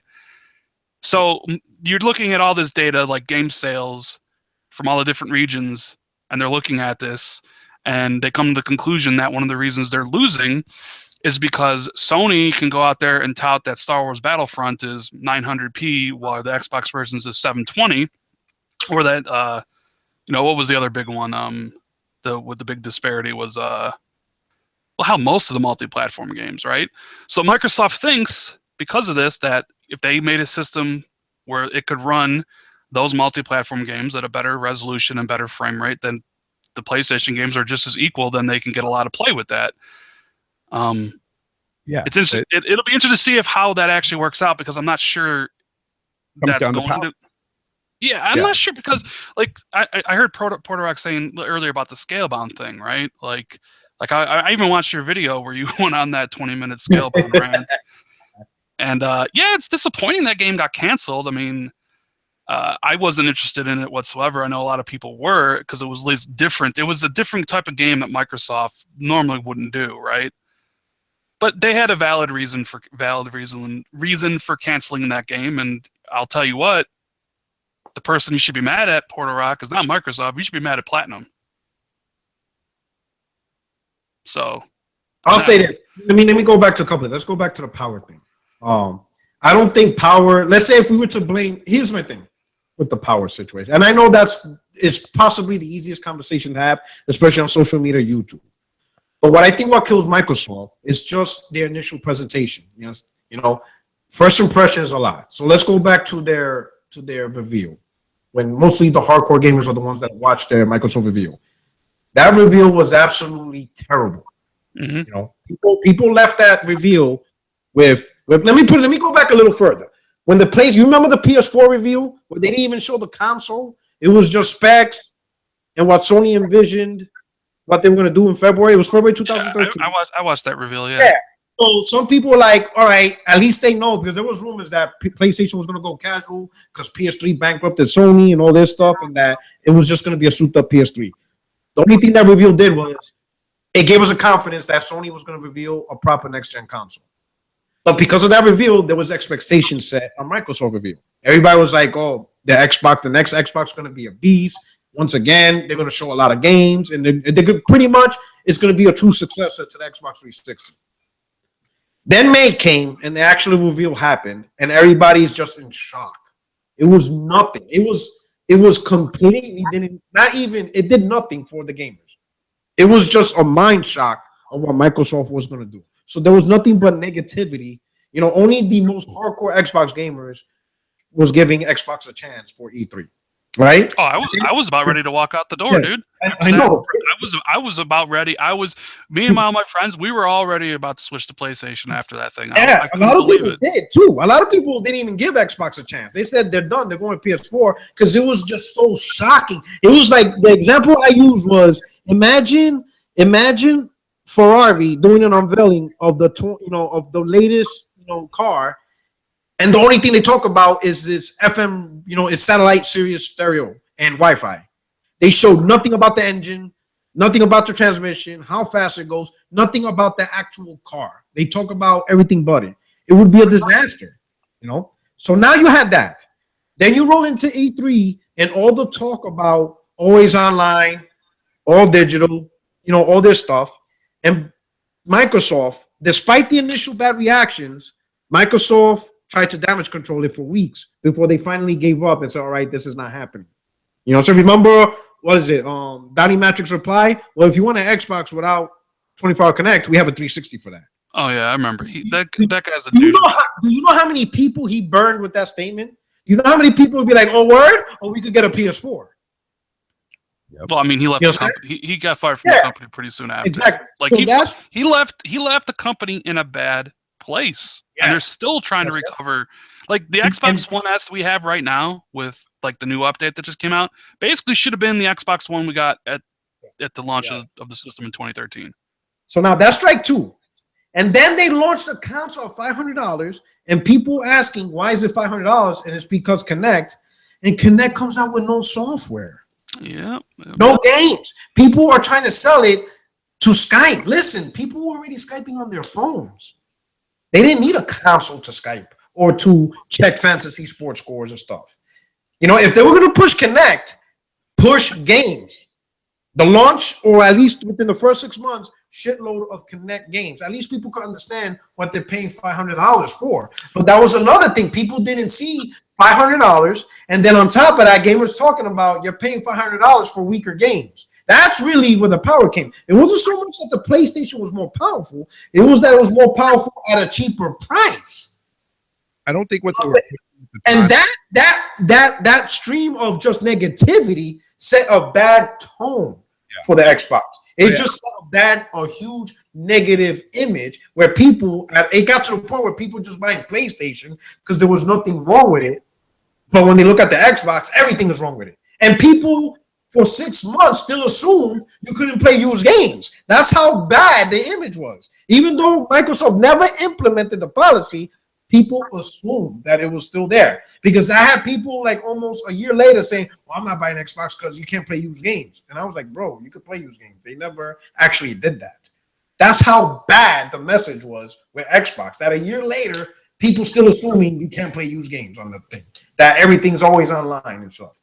So you're looking at all this data, like game sales from all the different regions, and they're looking at this, and they come to the conclusion that one of the reasons they're losing is because Sony can go out there and tout that Star Wars Battlefront is 900p, while the Xbox versions is 720, or that what was the other big one? With the big disparity was how most of the multi-platform games, right? So Microsoft thinks, because of this, that if they made a system where it could run those multi-platform games at a better resolution and better frame rate, then the PlayStation games are just as equal, then they can get a lot of play with that. Yeah, it's interesting. It'll be interesting to see how that actually works out, because I'm not sure that's going to. Yeah, I'm not sure, because like I heard Porterock saying earlier about the Scalebound thing, right? Like I even watched your video where you went on that 20-minute Scalebound rant, and it's disappointing that game got canceled. I mean, I wasn't interested in it whatsoever. I know a lot of people were, because it was at least different. It was a different type of game that Microsoft normally wouldn't do, right? But they had a valid reason for canceling that game, and I'll tell you what, the person you should be mad at, Portal Rock, is not Microsoft. You should be mad at Platinum. So I'll say this. Let me go back to a couple. Let's go back to the power thing. I don't think power. Let's say if we were to blame. Here's my thing with the power situation, and I know it's possibly the easiest conversation to have, especially on social media, YouTube. But what kills Microsoft is just their initial presentation. Yes, first impression is a lot. So let's go back to their reveal, when mostly the hardcore gamers are the ones that watch their Microsoft reveal. That reveal was absolutely terrible. Mm-hmm. People left that reveal with let me go back a little further. When you remember the PS4 reveal where they didn't even show the console? It was just specs and what Sony envisioned, what they were going to do in February. It was February 2013. Yeah, I watched that reveal. Yeah. So some people were like, all right, at least they know, because there was rumors that PlayStation was going to go casual because PS3 bankrupted Sony and all this stuff, and that it was just going to be a souped-up PS3. The only thing that reveal did was it gave us a confidence that Sony was going to reveal a proper next-gen console. But because of that reveal, there was expectations set on Microsoft reveal. Everybody was like, oh, the next Xbox is going to be a beast. Once again, they're going to show a lot of games, and they're pretty much, it's going to be a true successor to the Xbox 360. Then May came, and the actual reveal happened, and everybody's just in shock. It was nothing. It was completely it did nothing for the gamers. It was just a mind shock of what Microsoft was going to do. So there was nothing but negativity. Only the most hardcore Xbox gamers was giving Xbox a chance for E3. Right? Oh, I was about ready to walk out the door, dude. I know. I was about ready. Me and all my friends, we were already about to switch to PlayStation after that thing. Yeah, a lot of people did too. A lot of people didn't even give Xbox a chance. They said they're done. They're going to PS4 because it was just so shocking. It was like, the example I used was, imagine Ferrari doing an unveiling of the latest car. And the only thing they talk about is this FM, it's satellite Sirius stereo and Wi-Fi. They showed nothing about the engine, nothing about the transmission, how fast it goes, nothing about the actual car. They talk about everything but it. It would be a disaster, So now you had that. Then you roll into E3 and all the talk about always online, all digital, all this stuff. And Microsoft, despite the initial bad reactions, Microsoft tried to damage control it for weeks before they finally gave up and said, all right, this is not happening. So remember, what is it? Donnie Matrix reply, well, if you want an Xbox without 24-hour connect, we have a 360 for that. Oh, yeah, I remember. That guy's a douche. Do you know how many people he burned with that statement? You know how many people would be like, oh, word? Or we could get a PS4. Yep. Well, I mean, he left the company. He got fired from the company pretty soon after. Exactly. Like he left the company in a bad place, and they're still trying to recover. Like the Xbox One S we have right now, with like the new update that just came out, basically should have been the Xbox One we got at the launch of the system in 2013. So now that's strike two, and then they launched a console of $500, and people asking why is it $500, and it's because Connect comes out with no software. Yeah, no games. People are trying to sell it to Skype. Listen, people were already Skyping on their phones. They didn't need a console to Skype or to check fantasy sports scores and stuff. If they were going to push Connect, push games. The launch, or at least within the first 6 months, shitload of Connect games. At least people could understand what they're paying $500 for. But that was another thing. People didn't see $500. And then on top of that, gamers talking about you're paying $500 for weaker games. That's really where the power came. It wasn't so much that the PlayStation was more powerful. It was that it was more powerful at a cheaper price. I don't think and that stream of just negativity set a bad tone for the Xbox. It just set a huge negative image where it got to the point where people just buying PlayStation because there was nothing wrong with it. But when they look at the Xbox, everything is wrong with it. And people for 6 months still assumed you couldn't play used games. That's how bad the image was. Even though Microsoft never implemented the policy, people assumed that it was still there. Because I had people like almost a year later saying, well, I'm not buying Xbox because you can't play used games. And I was like, bro, you could play used games. They never actually did that. That's how bad the message was with Xbox. That a year later, people still assuming you can't play used games on the thing. That everything's always online and stuff.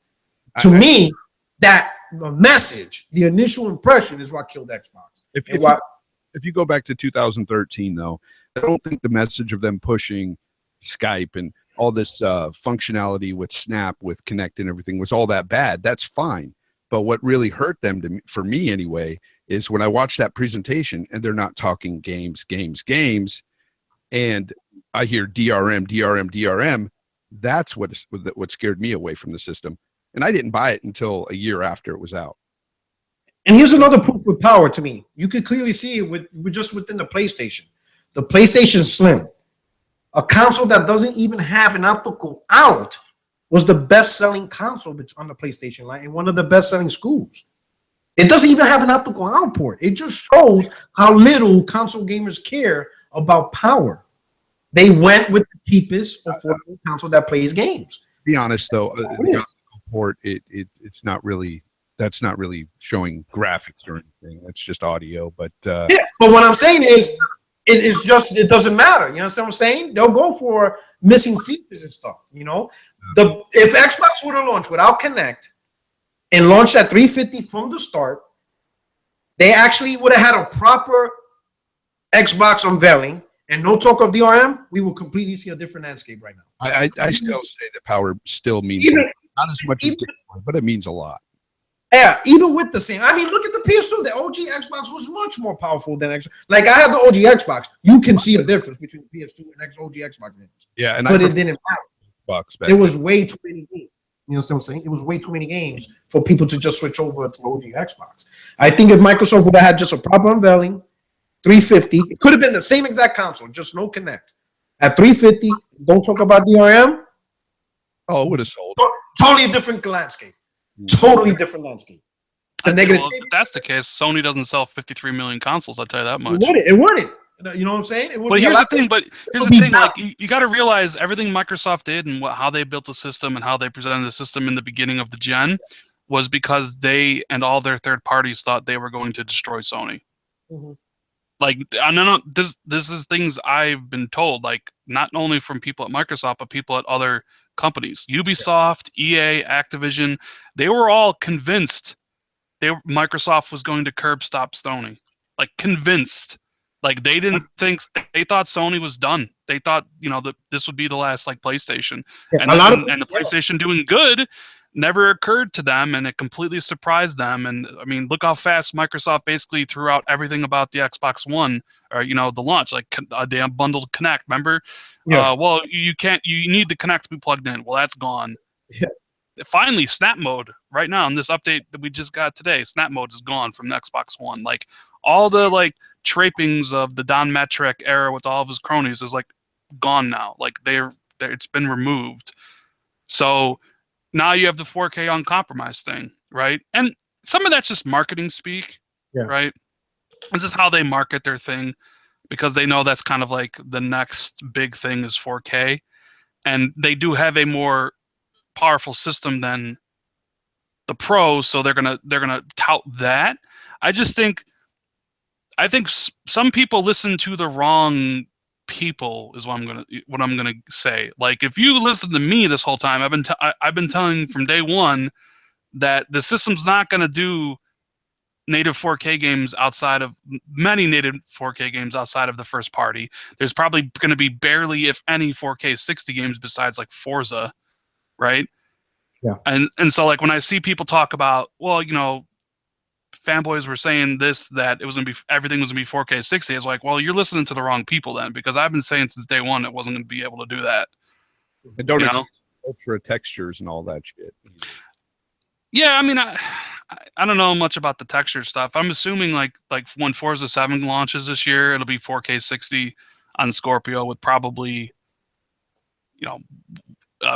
To me, that the message, the initial impression, is what killed Xbox. If you go back to 2013, though, I don't think the message of them pushing Skype and all this functionality with Snap, with Connect and everything was all that bad. That's fine. But what really hurt them, for me anyway, is when I watch that presentation and they're not talking games, and I hear DRM. That's what scared me away from the system. And I didn't buy it until a year after it was out. And here's another proof with power to me. You could clearly see it with just within the PlayStation. The PlayStation Slim, a console that doesn't even have an optical out, was the best-selling console on the PlayStation line and one of the best-selling schools. It doesn't even have an optical out port. It just shows how little console gamers care about power. They went with the cheapest affordable console that plays games. To be honest, though, the optical port, it's not really. That's not really showing graphics or anything. That's just audio. But yeah, but what I'm saying is, it doesn't matter. You understand what I'm saying? They'll go for missing features and stuff. You know, if Xbox would have launched without Connect and launched at 350 from the start, they actually would have had a proper Xbox unveiling and no talk of DRM. We will completely see a different landscape right now. I still say that power still means not as much as but it means a lot. Yeah, even with the same. I mean, look at the PS2. The OG Xbox was much more powerful than Xbox. Like, I have the OG Xbox. You can see a difference between the PS2 and OG Xbox games. Yeah, but it didn't matter. There was way too many games. You know what I'm saying? It was way too many games for people to just switch over to OG Xbox. I think if Microsoft would have had just a proper unveiling, 350, it could have been the same exact console, just no Connect. At 350, don't talk about DRM. Oh, it would have sold. Totally different landscape. Totally different landscape. If that's the case, Sony doesn't sell 53 million consoles. I'll tell you that much. It wouldn't. You know what I'm saying? But here's the thing. Like, you got to realize everything Microsoft did and how they built the system and how they presented the system in the beginning of the gen was because they and all their third parties thought they were going to destroy Sony. Mm-hmm. Like, this is things I've been told. Like, not only from people at Microsoft, but people at other companies, Ubisoft, EA, Activision, they were all convinced Microsoft was going to curb stop Sony. Like, convinced. Like, they thought Sony was done. They thought, that this would be the last PlayStation. Yeah, and the PlayStation doing good never occurred to them, and it completely surprised them. And I mean, look how fast Microsoft basically threw out everything about the Xbox One, or the launch, like they unbundled Connect. Remember? Yeah. Well, you need the Connect to be plugged in. Well, that's gone. Yeah. Finally, Snap Mode right now in this update that we just got today, Snap Mode is gone from the Xbox One. Like, all the trappings of the Don Metric era with all of his cronies is gone now. Like, it's been removed. So now you have the 4K uncompromised thing, right? And some of that's just marketing speak, right? This is how they market their thing, because they know that's kind of the next big thing is 4K. And they do have a more powerful system than the Pro, so they're gonna tout that. I think some people listen to the wrong people is what I'm gonna say. Like, if you listen to me this whole time, I've been telling from day one that the system's not gonna do native 4K games outside of many native 4K games outside of the first party. There's probably gonna be barely, if any, 4K 60 games besides Forza, right? Yeah. And so when I see people talk about, fanboys were saying that it was gonna be, everything was gonna be 4K 60. It's well, you're listening to the wrong people then, because I've been saying since day one it wasn't gonna be able to do that. And don't ultra textures and all that shit. Yeah, I mean, I don't know much about the texture stuff. I'm assuming like when Forza 7 launches this year, it'll be 4K 60 on Scorpio with probably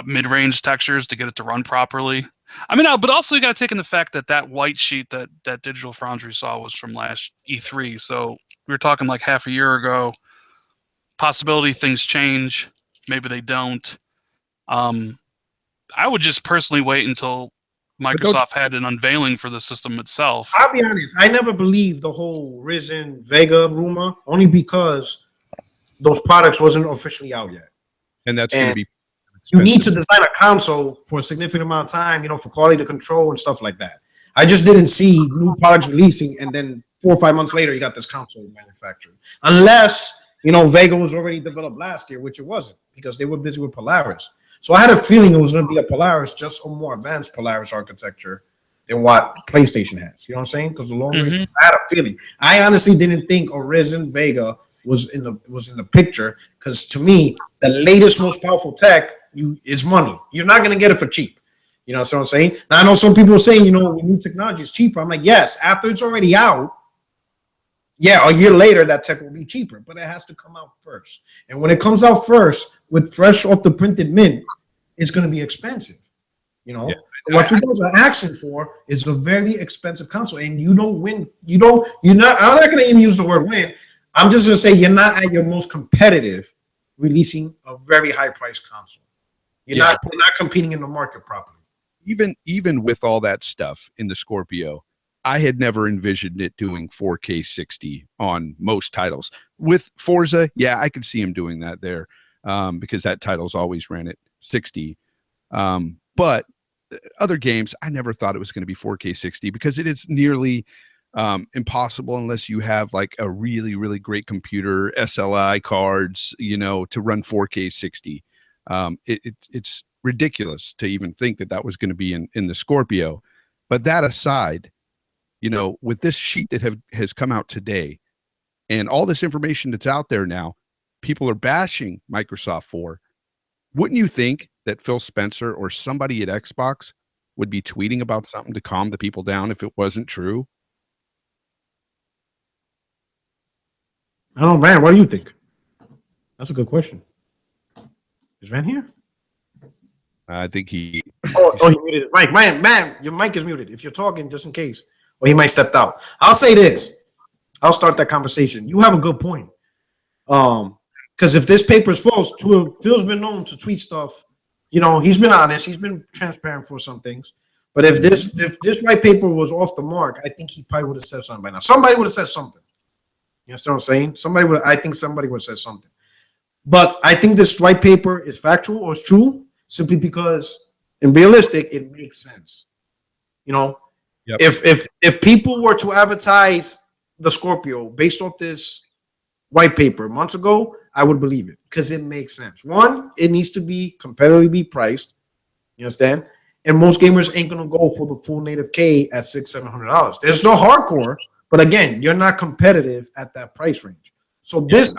mid-range textures to get it to run properly. I mean, but also you got to take in the fact that white sheet that Digital Foundry saw was from last E3. So we were talking half a year ago. Possibility things change. Maybe they don't. I would just personally wait until Microsoft had an unveiling for the system itself. I'll be honest. I never believed the whole Risen Vega rumor, only because those products wasn't officially out yet. And that's going to be expensive. You need to design a console for a significant amount of time, for quality control and stuff like that. I just didn't see new products releasing, and then 4 or 5 months later, you got this console manufactured. Unless, Vega was already developed last year, which it wasn't, because they were busy with Polaris. So I had a feeling it was going to be a Polaris, just a more advanced Polaris architecture than what PlayStation has. You know what I'm saying? Because the long range, I had a feeling. I honestly didn't think a Risen Vega was in the picture, because to me, the latest, most powerful tech is money. You're not going to get it for cheap. You know what I'm saying? Now, I know some people are saying, new technology is cheaper. I'm like, yes, after it's already out, yeah, a year later, that tech will be cheaper, but it has to come out first. And when it comes out first, with fresh off the printed mint, it's going to be expensive. Yeah. What you guys are asking for is a very expensive console, and you don't win. I'm not going to even use the word win. I'm just going to say you're not at your most competitive releasing a very high priced console. You're not competing in the market properly. Even with all that stuff in the Scorpio, I had never envisioned it doing 4K 60 on most titles. With Forza, yeah, I could see him doing that there, because that title's always ran at 60. But other games, I never thought it was going to be 4K 60, because it is nearly impossible unless you have like a really, really great computer, SLI cards, to run 4K 60. It's ridiculous to even think that was going to be in the Scorpio. But that aside, with this sheet that has come out today and all this information that's out there now, people are bashing Microsoft for. Wouldn't you think that Phil Spencer or somebody at Xbox would be tweeting about something to calm the people down if it wasn't true? I don't know, Van. What do you think? That's a good question. Is Van here? I think he. He muted it. Mike, man, your mic is muted. If you're talking, just in case, or he might step out. I'll say this. I'll start that conversation. You have a good point. Because if this paper is false, Phil's been known to tweet stuff. He's been honest. He's been transparent for some things. But if this white paper was off the mark, I think he probably would have said something by now. Somebody would have said something. You understand what I'm saying? I think somebody would have said something. But I think this white paper is factual or is true, simply because in realistic, it makes sense. Yep. If people were to advertise the Scorpio based off this white paper months ago, I would believe it, because it makes sense. One, it needs to be competitively priced. You understand? And most gamers ain't gonna go for the full native K at $600-700. There's no hardcore, but again, you're not competitive at that price range. So this,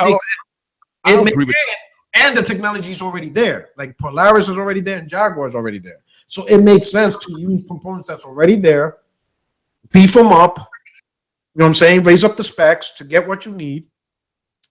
and the technology is already there. Like Polaris is already there and Jaguar is already there. So it makes sense to use components that's already there, beef them up. You know what I'm saying? Raise up the specs to get what you need,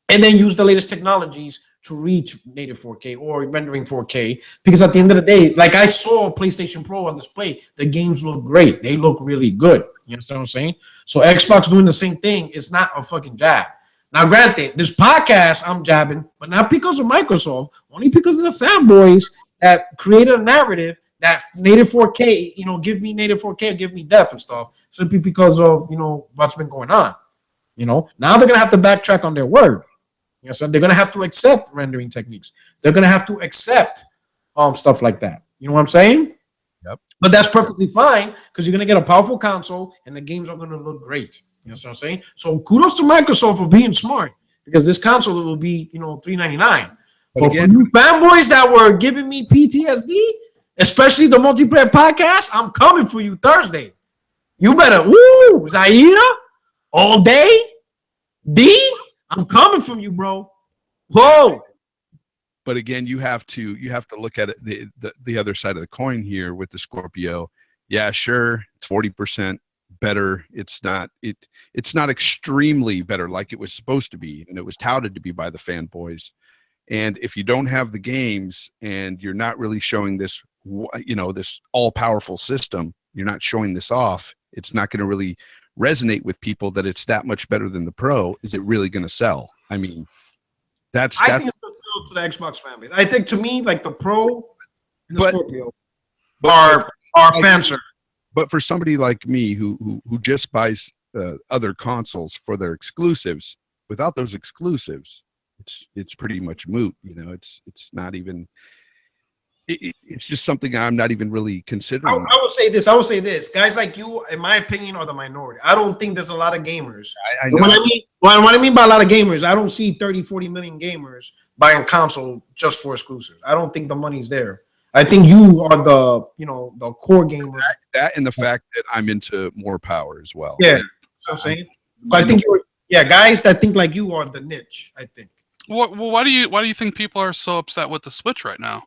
and then use the latest technologies to reach native 4K or rendering 4K. Because at the end of the day, like I saw PlayStation Pro on display, the games look great. They look really good. You understand what I'm saying? So Xbox doing the same thing is not a fucking jab. Now, granted, this podcast I'm jabbing, but not because of Microsoft, only because of the fanboys that created a narrative that native 4K, give me native 4K or give me death and stuff, simply because of, what's been going on. Now they're going to have to backtrack on their word. So they're going to have to accept rendering techniques. They're going to have to accept stuff like that. You know what I'm saying? Yep. But that's perfectly fine, because you're going to get a powerful console and the games are going to look great. You know what I'm saying? So kudos to Microsoft for being smart, because this console will be, $399. But for you fanboys that were giving me PTSD, especially the multiplayer podcast, I'm coming for you Thursday. You better, Zaira, all day, D, I'm coming from you, bro. Whoa. But again, you have to look at it the other side of the coin here with the Scorpio. Yeah, sure, it's 40% better. It's not extremely better like it was supposed to be, and it was touted to be by the fanboys. And if you don't have the games and you're not really showing this, this all-powerful system, you're not showing this off, it's not going to really resonate with people that it's that much better than the Pro. Is it really going to sell? I mean, I think it's going to sell to the Xbox fan base. I think, to me, like the Pro and the Scorpio are fan service. But for somebody like me who just buys other consoles for their exclusives, without those exclusives, it's pretty much moot. You know, it's not even. It's just something I'm not even really considering. I would say this. I would say this. Guys like you, in my opinion, are the minority. I don't think there's a lot of gamers. I know. What I mean by a lot of gamers, I don't see 30, 40 million gamers buying console just for exclusives. I don't think the money's there. I think you are the core gamer. That and the fact that I'm into more power as well. Yeah, so I'm saying. So I think guys that think like you are the niche. I think. Well, why do you think people are so upset with the Switch right now?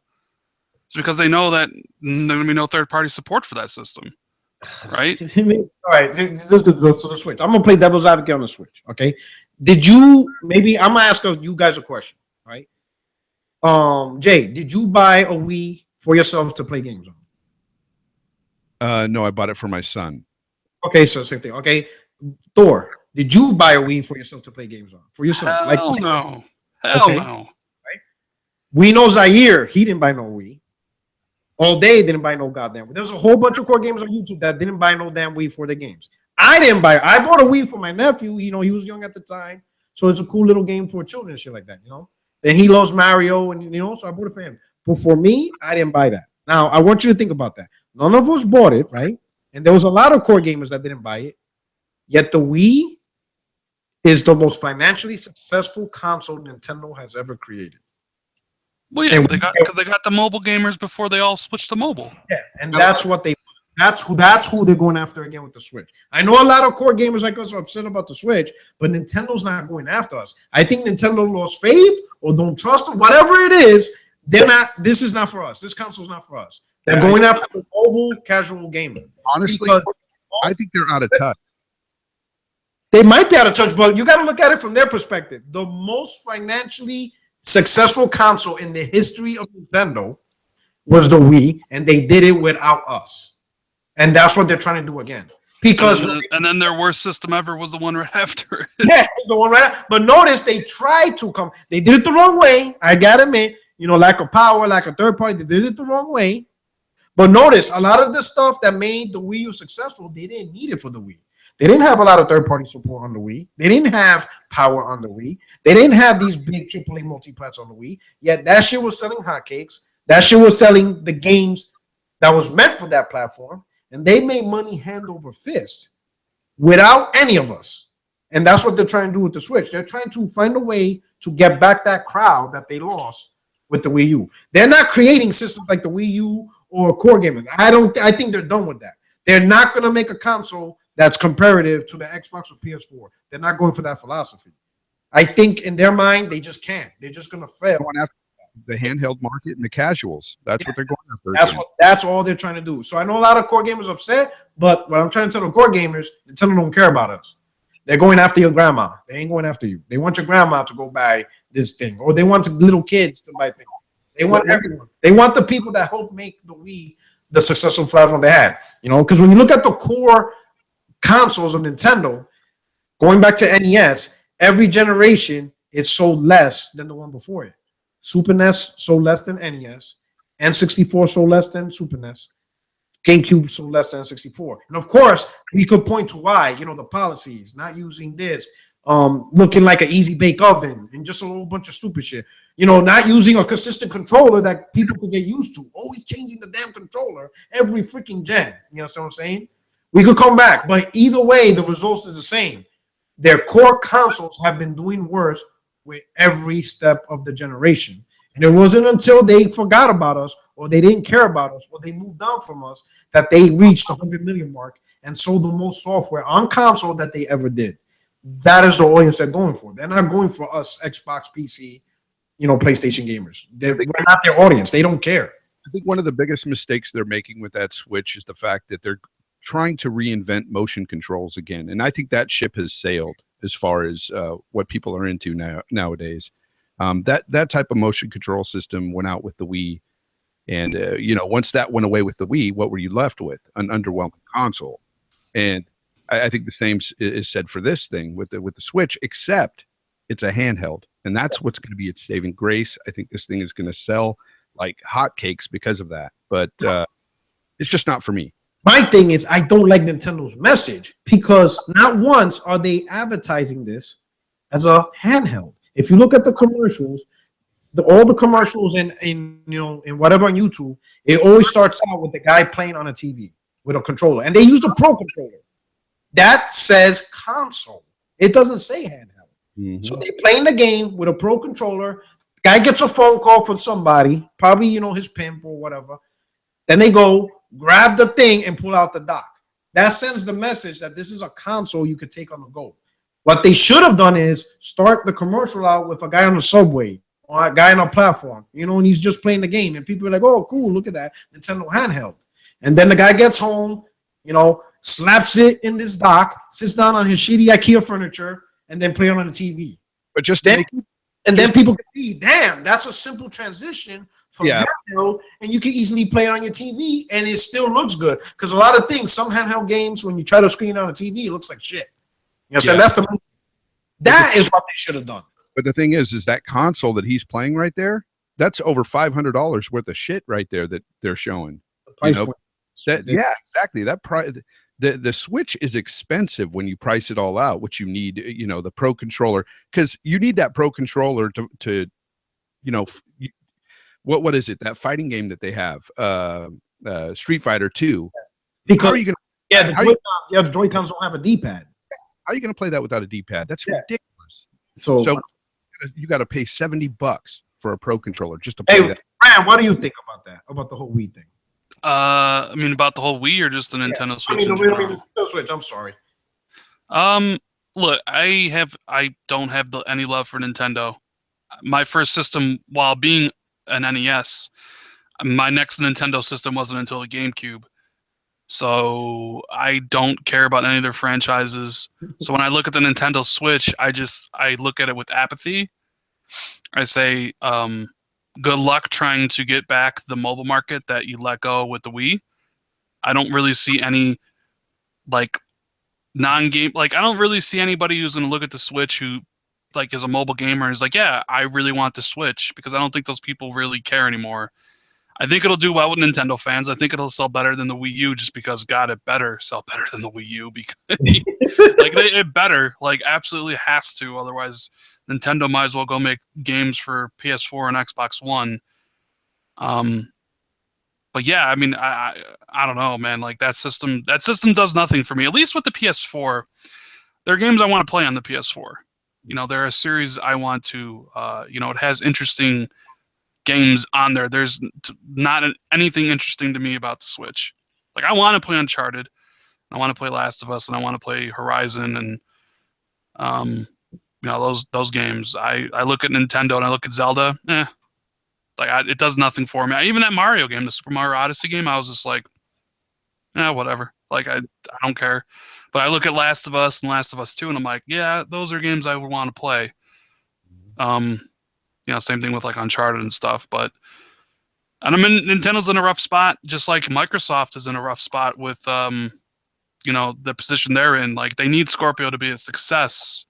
It's because they know that there's going to be no third-party support for that system, right? All right, just the Switch. I'm gonna play devil's advocate on the Switch. Okay, did you maybe? I'm gonna ask you guys a question. Right, Jay, did you buy a Wii for yourself to play games on? No, I bought it for my son. Okay, so same thing. Okay, Thor, did you buy a Wii for yourself to play games on? For yourself? Hell no. Hell no. Right? We know Zaire, he didn't buy no Wii. All day didn't buy no goddamn Wii. There's a whole bunch of core gamers on YouTube that didn't buy no damn Wii for the games. I bought a Wii for my nephew. You know, he was young at the time. So it's a cool little game for children and shit like that, you know. And he loves Mario, and so I bought it for him. But for me, I didn't buy that. Now, I want you to think about that. None of us bought it, right? And there was a lot of core gamers that didn't buy it. Yet the Wii is the most financially successful console Nintendo has ever created. Well, yeah, they got the mobile gamers before they all switched to mobile. Yeah, and that's who they're going after again with the Switch. I know a lot of core gamers like us are upset about the Switch, but Nintendo's not going after us. I think Nintendo lost faith or don't trust them. Whatever it is, they're not. This is not for us. This console's not for us. They're going after the mobile casual gamer. Honestly, I think they're out of touch. They might be out of touch, but you got to look at it from their perspective. The most financially successful console in the history of Nintendo was the Wii, and they did it without us. And that's what they're trying to do again. Because and then their worst system ever was the one right after it. Yeah, the one right after. But notice they tried to come. They did it the wrong way. I gotta admit, lack of power, lack of third party. They did it the wrong way. But notice a lot of the stuff that made the Wii U successful, they didn't need it for the Wii. They didn't have a lot of third-party support on the Wii. They didn't have power on the Wii. They didn't have these big AAA multi-plats on the Wii. Yet that shit was selling hotcakes. That shit was selling the games that was meant for that platform. And they made money hand over fist without any of us. And that's what they're trying to do with the Switch. They're trying to find a way to get back that crowd that they lost with the Wii U. They're not creating systems like the Wii U or core gaming. I think they're done with that. They're not going to make a console that's comparative to the Xbox or PS4. They're not going for that philosophy. I think in their mind, they just can't. They're just going to fail. Going after the handheld market and the casuals. That's what they're going after. That's all they're trying to do. So I know a lot of core gamers are upset, but what I'm trying to tell the core gamers, Nintendo don't care about us. They're going after your grandma. They ain't going after you. They want your grandma to go buy this thing, or they want the little kids to buy things. They want everyone. They want the people that helped make the Wii the successful platform they had. Because when you look at the core consoles of Nintendo, going back to NES, every generation it sold less than the one before it. Super NES sold less than NES, N64 sold less than Super NES, GameCube sold less than N64. And of course, we could point to why, the policies, not using this, looking like an easy bake oven, and just a whole bunch of stupid shit. Not using a consistent controller that people could get used to. Always changing the damn controller every freaking gen. You know what I'm saying? We could come back, but either way, the results is the same. Their core consoles have been doing worse with every step of the generation. And it wasn't until they forgot about us, or they didn't care about us, or they moved on from us, that they reached the 100 million mark and sold the most software on console that they ever did. That is the audience they're going for. They're not going for us Xbox, PC, PlayStation gamers. We're not their audience. They don't care. I think one of the biggest mistakes they're making with that Switch is the fact that they're trying to reinvent motion controls again. And I think that ship has sailed as far as what people are into nowadays. That type of motion control system went out with the Wii. And, once that went away with the Wii, what were you left with? An underwhelming console. And I think the same is said for this thing with the Switch, except it's a handheld. And that's what's going to be its saving grace. I think this thing is going to sell like hotcakes because of that. But it's just not for me. My thing is, I don't like Nintendo's message because not once are they advertising this as a handheld. If you look at the commercials, all the commercials in whatever on YouTube, it always starts out with the guy playing on a TV with a controller, and they use the Pro controller. That says console. It doesn't say handheld. Mm-hmm. So they're playing the game with a Pro controller. Guy gets a phone call from somebody, probably his pimp or whatever. Then they go grab the thing and pull out the dock. That sends the message that this is a console you could take on the go. What they should have done is start the commercial out with a guy on the subway or a guy on a platform, and he's just playing the game, and people are like, "Oh, cool! Look at that Nintendo handheld." And then the guy gets home, slaps it in this dock, sits down on his shitty IKEA furniture, and then play it on the TV. But then people can see, damn, that's a simple transition from handheld, and you can easily play it on your TV, and it still looks good. Because a lot of things, some handheld games, when you try to screen on a TV, it looks like shit. You know what I'm saying? That is what they should have done. But the thing is that console that he's playing right there, that's over $500 worth of shit right there that they're showing. Yeah, exactly. That price. The Switch is expensive when you price it all out, which you need, the Pro controller, because you need that Pro controller to what is it? That fighting game that they have, Street Fighter 2. Because how are you gonna, the Joy-Cons don't have a D-pad. How are you going to play that without a D-pad? That's ridiculous. So you got to pay $70 for a Pro controller just to play that. Brian, what do you think about that? About the whole Wii thing? About the whole Wii or just the Nintendo Switch? The Nintendo Switch. I'm sorry. Look, I don't have any love for Nintendo. My first system, while being an NES, my next Nintendo system wasn't until the GameCube. So I don't care about any of their franchises. So when I look at the Nintendo Switch, I look at it with apathy. I say, good luck trying to get back the mobile market that you let go with the Wii. I don't really see any non-game, I don't really see anybody who's going to look at the Switch who is a mobile gamer and is like, yeah, I really want the Switch, because I don't think those people really care anymore. I think it'll do well with Nintendo fans. I think it'll sell better than the Wii U, just because, God, it better sell better than the Wii U, because it better, absolutely has to. Otherwise, Nintendo might as well go make games for PS4 and Xbox One. But yeah, I mean, I don't know, man. That system does nothing for me. At least with the PS4, there are games I want to play on the PS4. There are a series I want to. It has interesting games on there. There's not anything interesting to me about the Switch. I want to play Uncharted, I want to play Last of Us, and I want to play Horizon, and those games. I look at Nintendo and I look at Zelda. It does nothing for me. Even that Mario game, the Super Mario Odyssey game, I was just like, whatever. I don't care. But I look at Last of Us and Last of Us 2, and I'm like, yeah, those are games I would want to play. Same thing with Uncharted and stuff. But Nintendo's in a rough spot, just like Microsoft is in a rough spot with the position they're in. They need Scorpio to be a success.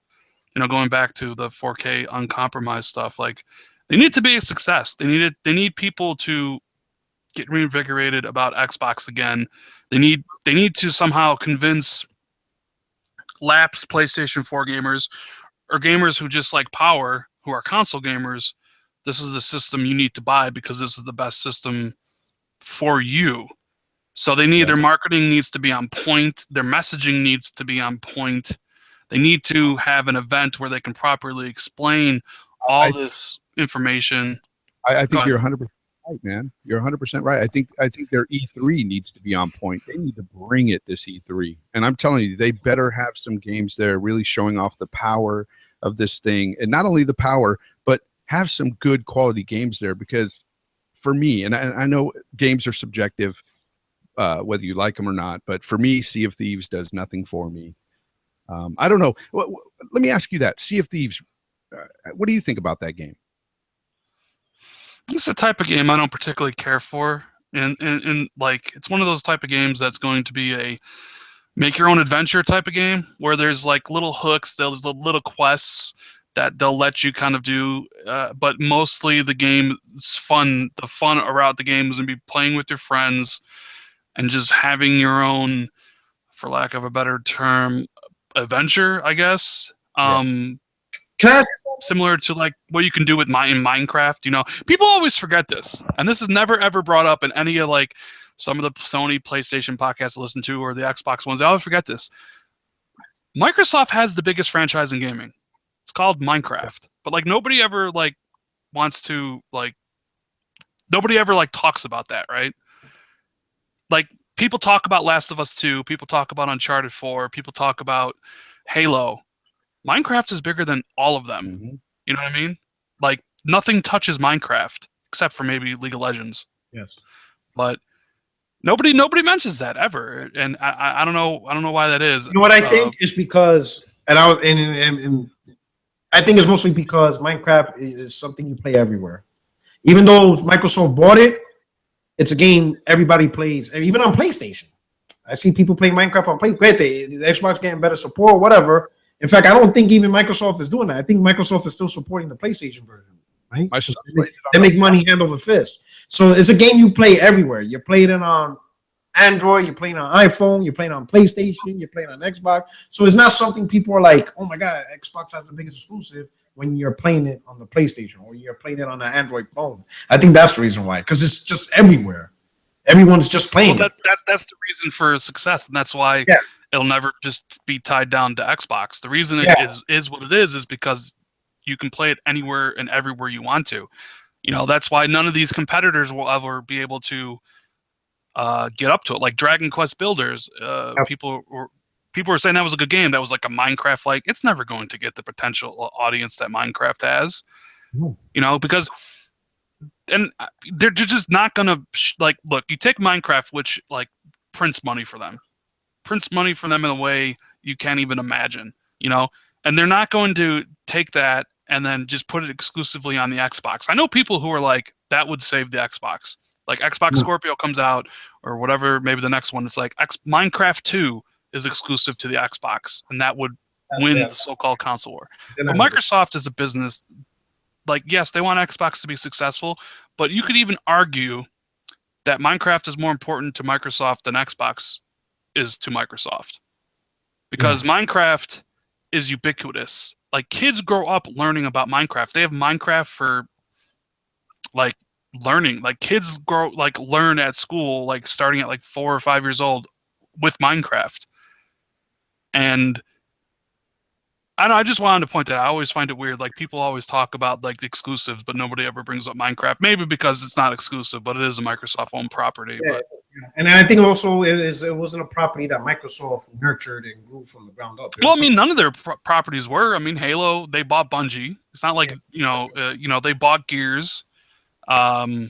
Going back to the 4K uncompromised stuff, they need to be a success. They need people to get reinvigorated about Xbox again. They need to somehow convince lapsed PlayStation 4 gamers or gamers who just like power, who are console gamers, this is the system you need to buy because this is the best system for you. So they need their marketing needs to be on point. Their messaging needs to be on point. They need to have an event where they can properly explain all this information. I think you're 100% right, man. You're 100% right. I think their E3 needs to be on point. They need to bring it this E3. And I'm telling you, they better have some games there really showing off the power of this thing. And not only the power, but have some good quality games there. Because for me, and I know games are subjective, whether you like them or not, but for me, Sea of Thieves does nothing for me. I don't know. Let me ask you that. Sea of Thieves, what do you think about that game? It's the type of game I don't particularly care for. And like, it's one of those type of games that's going to be a make your own adventure type of game where there's like little hooks, there's little quests that they'll let you kind of do. But mostly the game is fun. The fun around the game is going to be playing with your friends, and just having your own, for lack of a better term, adventure, I guess. Can I ask Similar to like what you can do with in Minecraft. You know, people always forget this, and this is never ever brought up in any of like some of the Sony PlayStation podcasts I listen to or the Xbox ones. I always forget this. Microsoft has the biggest franchise in gaming. It's called Minecraft, but like nobody ever like wants to like nobody ever like talks about that, right? Like people talk about Last of Us 2, people talk about Uncharted 4, people talk about Halo. Minecraft is bigger than all of them. Mhm. You know what I mean? Like nothing touches Minecraft except for maybe League of Legends. Yes. But nobody mentions that ever, and I don't know why that is. You know what I think is because, and I think it's mostly because Minecraft is something you play everywhere. Even though Microsoft bought it, it's a game everybody plays, even on PlayStation. I see people play Minecraft on PlayStation. Great, the Xbox getting better support, whatever. In fact, I don't think even Microsoft is doing that. I think Microsoft is still supporting the PlayStation version, right? They make money hand over fist. So it's a game you play everywhere. You play it on Android, you're playing on iPhone, you're playing on PlayStation, you're playing on Xbox. So it's not something people are like, oh my God, Xbox has the biggest exclusive when you're playing it on the PlayStation or you're playing it on an Android phone. I think that's the reason why, because it's just everywhere. Everyone's just playing it. That's the reason for success, and that's why it'll never just be tied down to Xbox. The reason it is what it is because you can play it anywhere and everywhere you want to. You know, that's why none of these competitors will ever be able to get up to it. Like Dragon Quest Builders, people were saying that was a good game. That was like a Minecraft like. It's never going to get the potential audience that Minecraft has. You know, because and they're just not gonna like look. You take Minecraft, which like prints money for them in a way you can't even imagine. You know, and they're not going to take that and then just put it exclusively on the Xbox. I know people who are like that would save the Xbox. Like Xbox Scorpio comes out or whatever, maybe the next one. It's like Minecraft 2 is exclusive to the Xbox, and that would win the so-called console war. But Microsoft is a business. Like, yes, they want Xbox to be successful, but you could even argue that Minecraft is more important to Microsoft than Xbox is to Microsoft. Because Minecraft is ubiquitous. Like, kids grow up learning about Minecraft. They have Minecraft for, like, learning. Like, kids learn at school, like, starting at, like, 4 or 5 years old with Minecraft. And I don't know, I just wanted to point that out. I always find it weird. Like, people always talk about like the exclusives, but nobody ever brings up Minecraft. Maybe because it's not exclusive, but it is a Microsoft-owned property. But and I think also it wasn't a property that Microsoft nurtured and grew from the ground up. Well, I mean, none of their properties were. I mean, Halo, they bought Bungie. It's not like they bought Gears. I'm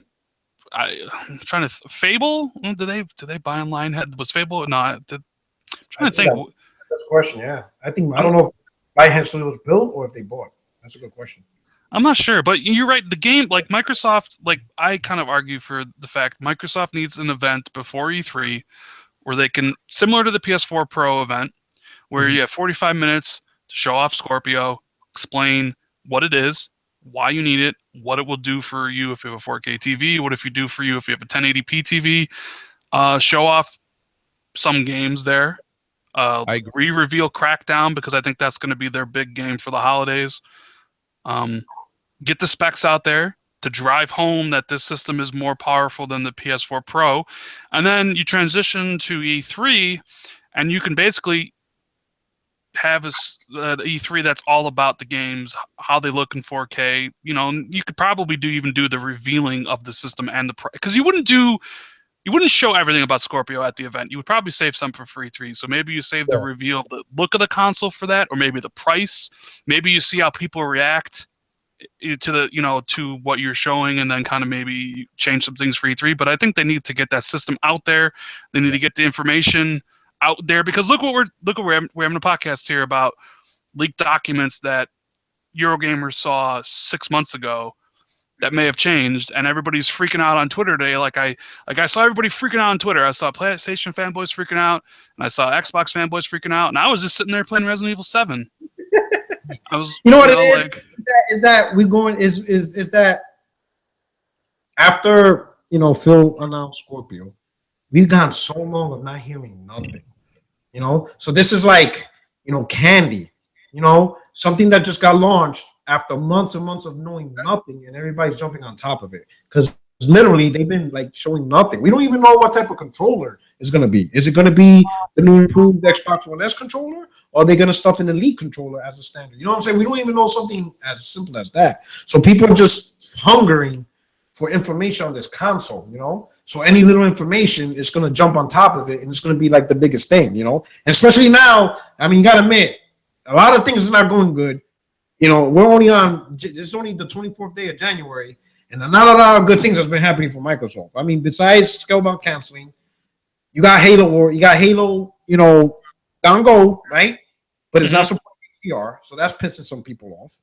trying to Fable. Did they buy online? Was Fable? No, I'm trying to think. That's a question. Yeah, I don't know if by hand studio was built or if they bought. That's a good question. I'm not sure, but you're right. The game, like Microsoft, like I kind of argue for the fact Microsoft needs an event before E3 where they can, similar to the PS4 Pro event, where you have 45 minutes to show off Scorpio, explain what it is, why you need it, what it will do for you if you have a 4K TV, what if you do for you if you have a 1080p TV, show off some games there. Reveal Crackdown because I think that's going to be their big game for the holidays. Get the specs out there to drive home that this system is more powerful than the PS4 Pro, and then you transition to E3, and you can basically have a E3 that's all about the games, how they look in 4K. You know, you could probably do the revealing of the system and the because you wouldn't show everything about Scorpio at the event. You would probably save some for free 3. So maybe you save the reveal of the look of the console for that, or maybe the price. Maybe you see how people react to the to what you're showing, and then kind of maybe change some things for E3. But I think they need to get that system out there. They need to get the information out there because look what we're having a podcast here about leaked documents that Eurogamer saw 6 months ago. That may have changed, and everybody's freaking out on Twitter today. Like I saw everybody freaking out on Twitter. I saw PlayStation fanboys freaking out, and I saw Xbox fanboys freaking out, and I was just sitting there playing Resident Evil 7. I was, you know what it is? Like, is that after Phil announced Scorpio, we've gone so long of not hearing nothing. So this is like, candy, something that just got launched after months and months of knowing nothing, and everybody's jumping on top of it because literally they've been like showing nothing. We don't even know what type of controller is going to be. Is it going to be the new improved Xbox One S controller, or are they going to stuff an Elite controller as a standard? You know what I'm saying? We don't even know something as simple as that. So people are just hungering for information on this console. So any little information is going to jump on top of it, and it's going to be like the biggest thing. And especially now, I mean, you got to admit, a lot of things is not going good. This is only the 24th day of January, and not a lot of good things has been happening for Microsoft. I mean, besides Scalebound canceling, you got Halo, down go, right? But it's not supporting HDR, so that's pissing some people off.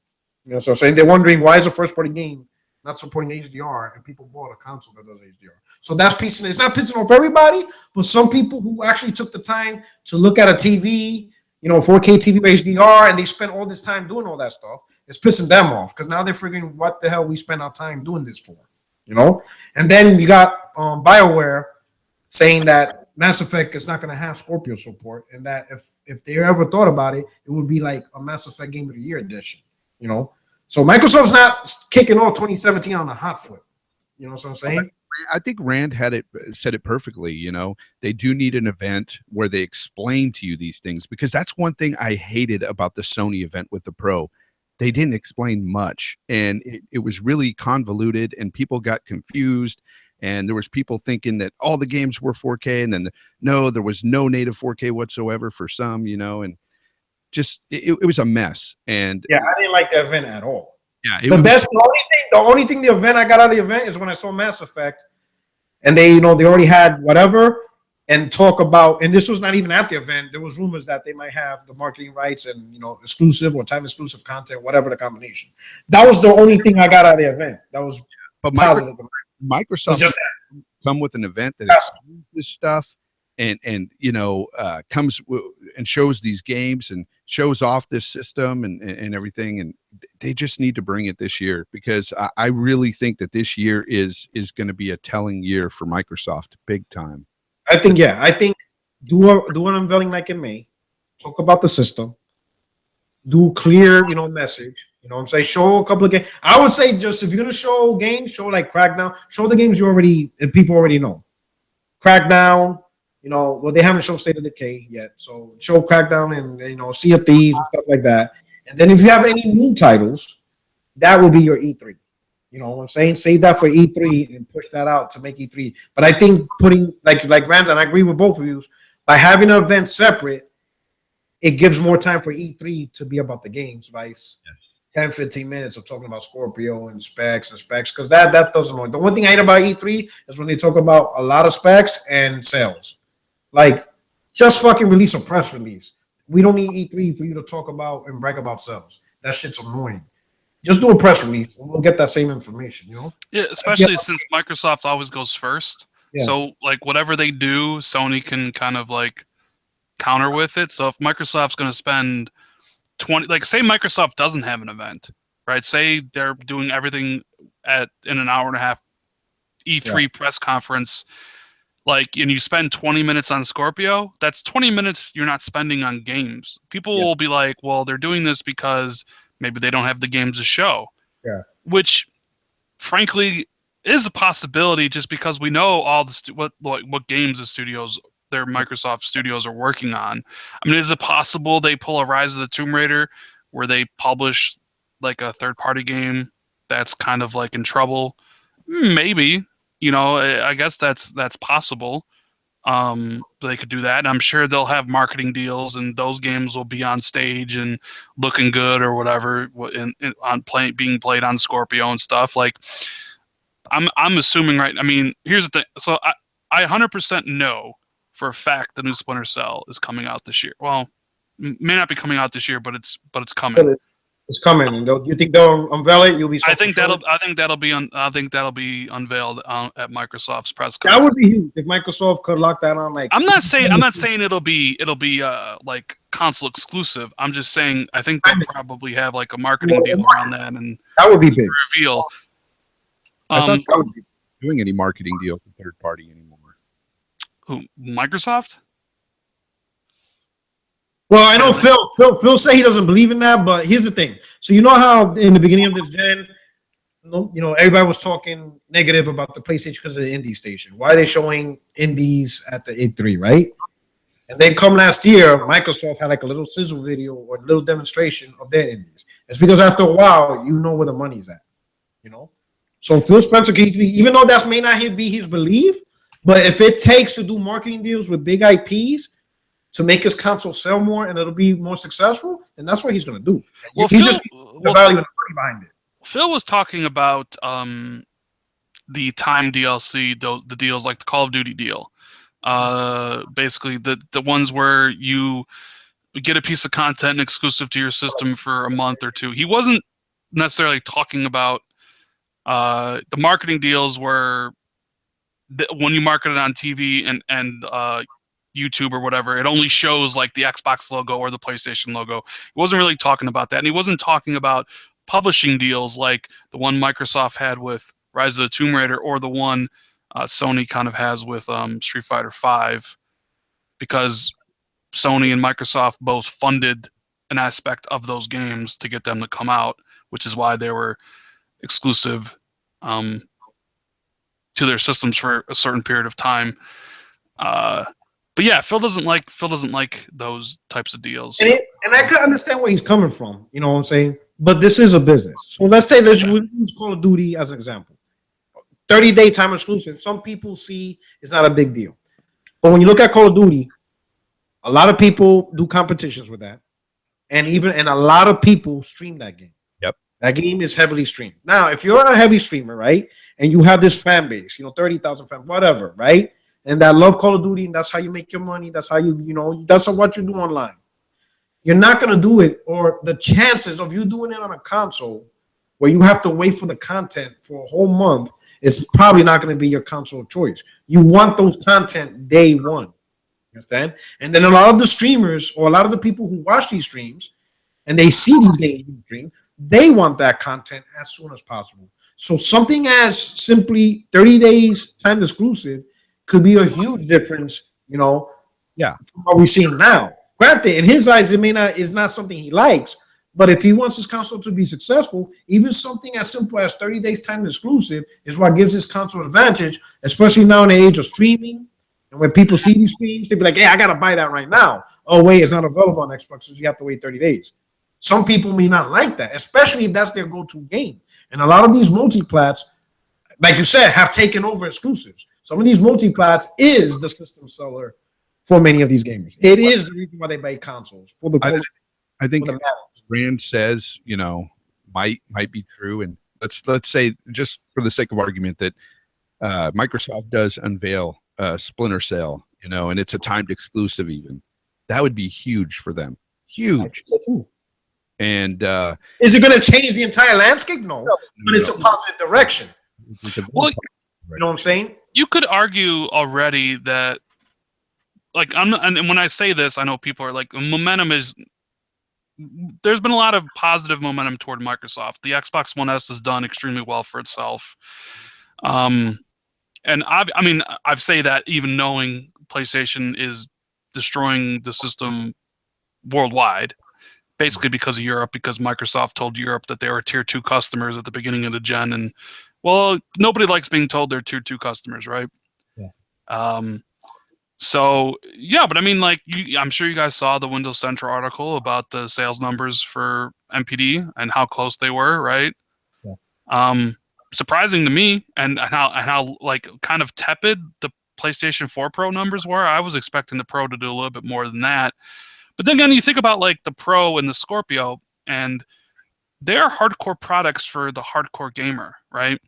So I'm saying they're wondering why is a first-party game not supporting HDR, and people bought a console that does HDR. So that's pissing. It's not pissing off everybody, but some people who actually took the time to look at a TV, 4K TV with HDR, and they spent all this time doing all that stuff, it's pissing them off because now they're figuring what the hell we spent our time doing this for, And then you got BioWare saying that Mass Effect is not going to have Scorpio support, and that if they ever thought about it, it would be like a Mass Effect Game of the Year edition, So Microsoft's not kicking off 2017 on a hot foot. You know what I'm saying? I think Rand said it perfectly. They do need an event where they explain to you these things, because that's one thing I hated about the Sony event with the Pro. They didn't explain much, and it was really convoluted, and people got confused. And there was people thinking that all the games were 4K, and then no, there was no native 4K whatsoever for some, and just it was a mess. And yeah, I didn't like the event at all. Yeah, the only thing the event I got out of the event is when I saw Mass Effect, and they already had whatever and talk about, and this was not even at the event. There was rumors that they might have the marketing rights and exclusive or time exclusive content, whatever the combination. That was the only thing I got out of the event. That was positive. Microsoft just come with an event that explains this stuff and comes and shows these games and shows off this system and everything, and they just need to bring it this year, because I really think that this year is going to be a telling year for Microsoft, big time. I think do an unveiling like in May, talk about the system, do clear message. I'm saying show a couple of games. I would say just if you're gonna show games, show like Crackdown, show the games people already know. Crackdown. Well, they haven't shown State of Decay yet, so show Crackdown and Sea of Thieves and stuff like that. And then if you have any new titles, that will be your E3. You know what I'm saying? Save that for E3 and push that out to make E3. But I think putting like Brandon, I agree with both of you. By having an event separate, it gives more time for E3 to be about the games, right? 10, 15 minutes of talking about Scorpio and specs, because that doesn't know. The one thing I hate about E3 is when they talk about a lot of specs and sales. Like, just fucking release a press release. We don't need E3 for you to talk about and brag about sales. That shit's annoying. Just do a press release and we'll get that same information, Yeah, especially since Microsoft always goes first. Yeah. So, like, whatever they do, Sony can kind of, like, counter with it. So if Microsoft's going to spend 20... Like, say Microsoft doesn't have an event, right? Say they're doing everything in an hour and a half E3 press conference, like, and you spend 20 minutes on Scorpio, that's 20 minutes you're not spending on games. People will be like, well, they're doing this because maybe they don't have the games to show. Yeah. Which, frankly, is a possibility, just because we know all the what games their Microsoft studios are working on. I mean, is it possible they pull a Rise of the Tomb Raider where they publish like a third-party game that's kind of like in trouble? Maybe. I guess that's possible. They could do that, and I'm sure they'll have marketing deals, and those games will be on stage and looking good or whatever, being played on Scorpio and stuff. Like, I'm assuming, right? I mean, here's the thing. So I 100% know for a fact the new Splinter Cell is coming out this year. Well, may not be coming out this year, but it's coming. It's coming. And you think they'll unveil it? You'll be. I think that'll be unveiled at Microsoft's press conference. That would be huge if Microsoft could lock that on. Like, I'm not saying it'll be like console exclusive. I'm just saying I think they'll probably have like a marketing deal around that, and that would be big. Reveal. I thought they would be doing any marketing deal with third party anymore. Who? Microsoft? Well, I know Phil say he doesn't believe in that, but here's the thing. So you know how in the beginning of this gen, everybody was talking negative about the PlayStation because of the indie station. Why are they showing indies at the E3, right? And then come last year, Microsoft had like a little sizzle video or a little demonstration of their indies. It's because after a while, you know where the money's at, So Phil Spencer can easily, even though that may not be his belief, but if it takes to do marketing deals with big IPs to make his console sell more and it'll be more successful, then that's what he's going to do. Well, he's just the value and the money behind it. Phil was talking about the time DLC, the deals like the Call of Duty deal. Basically, the ones where you get a piece of content exclusive to your system for a month or two. He wasn't necessarily talking about the marketing deals where when you market it on TV and YouTube or whatever, it only shows like the Xbox logo or the PlayStation logo. He wasn't really talking about that, and he wasn't talking about publishing deals like the one Microsoft had with Rise of the Tomb Raider or the one Sony kind of has with Street Fighter V, because Sony and Microsoft both funded an aspect of those games to get them to come out, which is why they were exclusive to their systems for a certain period of time. But yeah, Phil doesn't like those types of deals. And I can understand where he's coming from. You know what I'm saying? But this is a business. So let's use Call of Duty as an example. 30-day time exclusive. Some people see it's not a big deal. But when you look at Call of Duty, a lot of people do competitions with that. And a lot of people stream that game. Yep. That game is heavily streamed. Now, if you're a heavy streamer, right, and you have this fan base, 30,000 fans, whatever, right? And that love Call of Duty, and that's how you make your money. That's how that's what you do online. You're not going to do it, or the chances of you doing it on a console where you have to wait for the content for a whole month is probably not going to be your console of choice. You want those content day one. You understand? And then a lot of the streamers or a lot of the people who watch these streams and they see these games in the stream, they want that content as soon as possible. So something as simply 30 days time exclusive could be a huge difference, from what we're seeing now. Granted, in his eyes, is not something he likes, but if he wants his console to be successful, even something as simple as 30 days time exclusive is what gives his console advantage, especially now in the age of streaming. And when people see these streams, they be like, hey, I got to buy that right now. Oh, wait, it's not available on Xbox, so you have to wait 30 days. Some people may not like that, especially if that's their go-to game. And a lot of these multiplats, like you said, have taken over exclusives. Some of these multiplats is the system seller for many of these gamers. It is the reason why they buy consoles for the. I think Rand says, might be true, and let's say, just for the sake of argument, that Microsoft does unveil Splinter Cell, and it's a timed exclusive. Even that would be huge for them. Huge. And is it going to change the entire landscape? No, but it's a positive direction. Well, you know what I'm saying? You could argue already that, like, and when I say this, I know people are like, momentum is. There's been a lot of positive momentum toward Microsoft. The Xbox One S has done extremely well for itself. And I've say that even knowing PlayStation is destroying the system worldwide, basically because of Europe, because Microsoft told Europe that they were tier 2 customers at the beginning of the gen. And, well, nobody likes being told they're tier 2 customers, right? Yeah. So, yeah, but I mean, like, I'm sure you guys saw the Windows Central article about the sales numbers for MPD and how close they were, right? Yeah. Surprising to me, and how like kind of tepid the PlayStation 4 Pro numbers were. I was expecting the Pro to do a little bit more than that. But then again, you think about like the Pro and the Scorpio, and they're hardcore products for the hardcore gamer, right?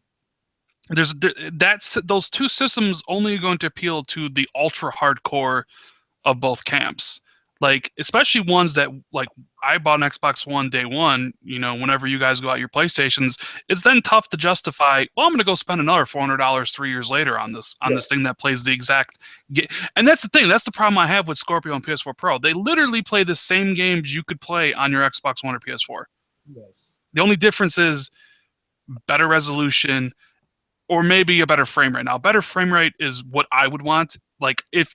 Those two systems only going to appeal to the ultra hardcore of both camps. Like, especially ones that, like, I bought an Xbox One day one, whenever you guys go out your PlayStations, it's then tough to justify, well, I'm going to go spend another $400 3 years later on this thing that plays the exact game. And that's the thing. That's the problem I have with Scorpio and PS4 Pro. They literally play the same games you could play on your Xbox One or PS4. Yes. The only difference is better resolution, or maybe a better frame rate. Now, better frame rate is what I would want, Like if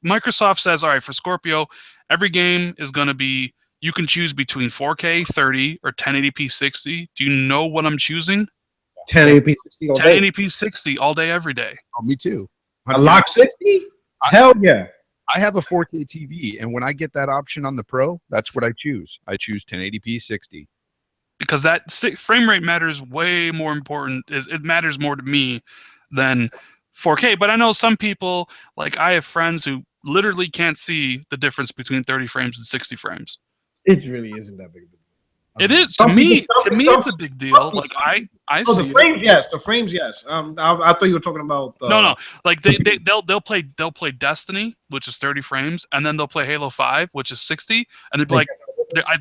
Microsoft says, all right, for Scorpio, every game is going to be, you can choose between 4K 30 or 1080p 60. Do you know what I'm choosing? 1080p 60 all day. 1080p 60 all day, every day. Oh, me too. A lock 60? Hell yeah. I have a 4K TV, and when I get that option on the Pro, that's what I choose. I choose 1080p 60. Because that frame rate matters way more important. It matters more to me than 4K. But I know some people, like I have friends who literally can't see the difference between 30 frames and 60 frames. It really isn't that big of a deal. It is to me. It's a big deal. Like I see the frames, yes. The frames, yes. I thought you were talking about. No. Like they'll play Destiny, which is 30 frames, and then they'll play Halo 5, which is 60, and they'd be like,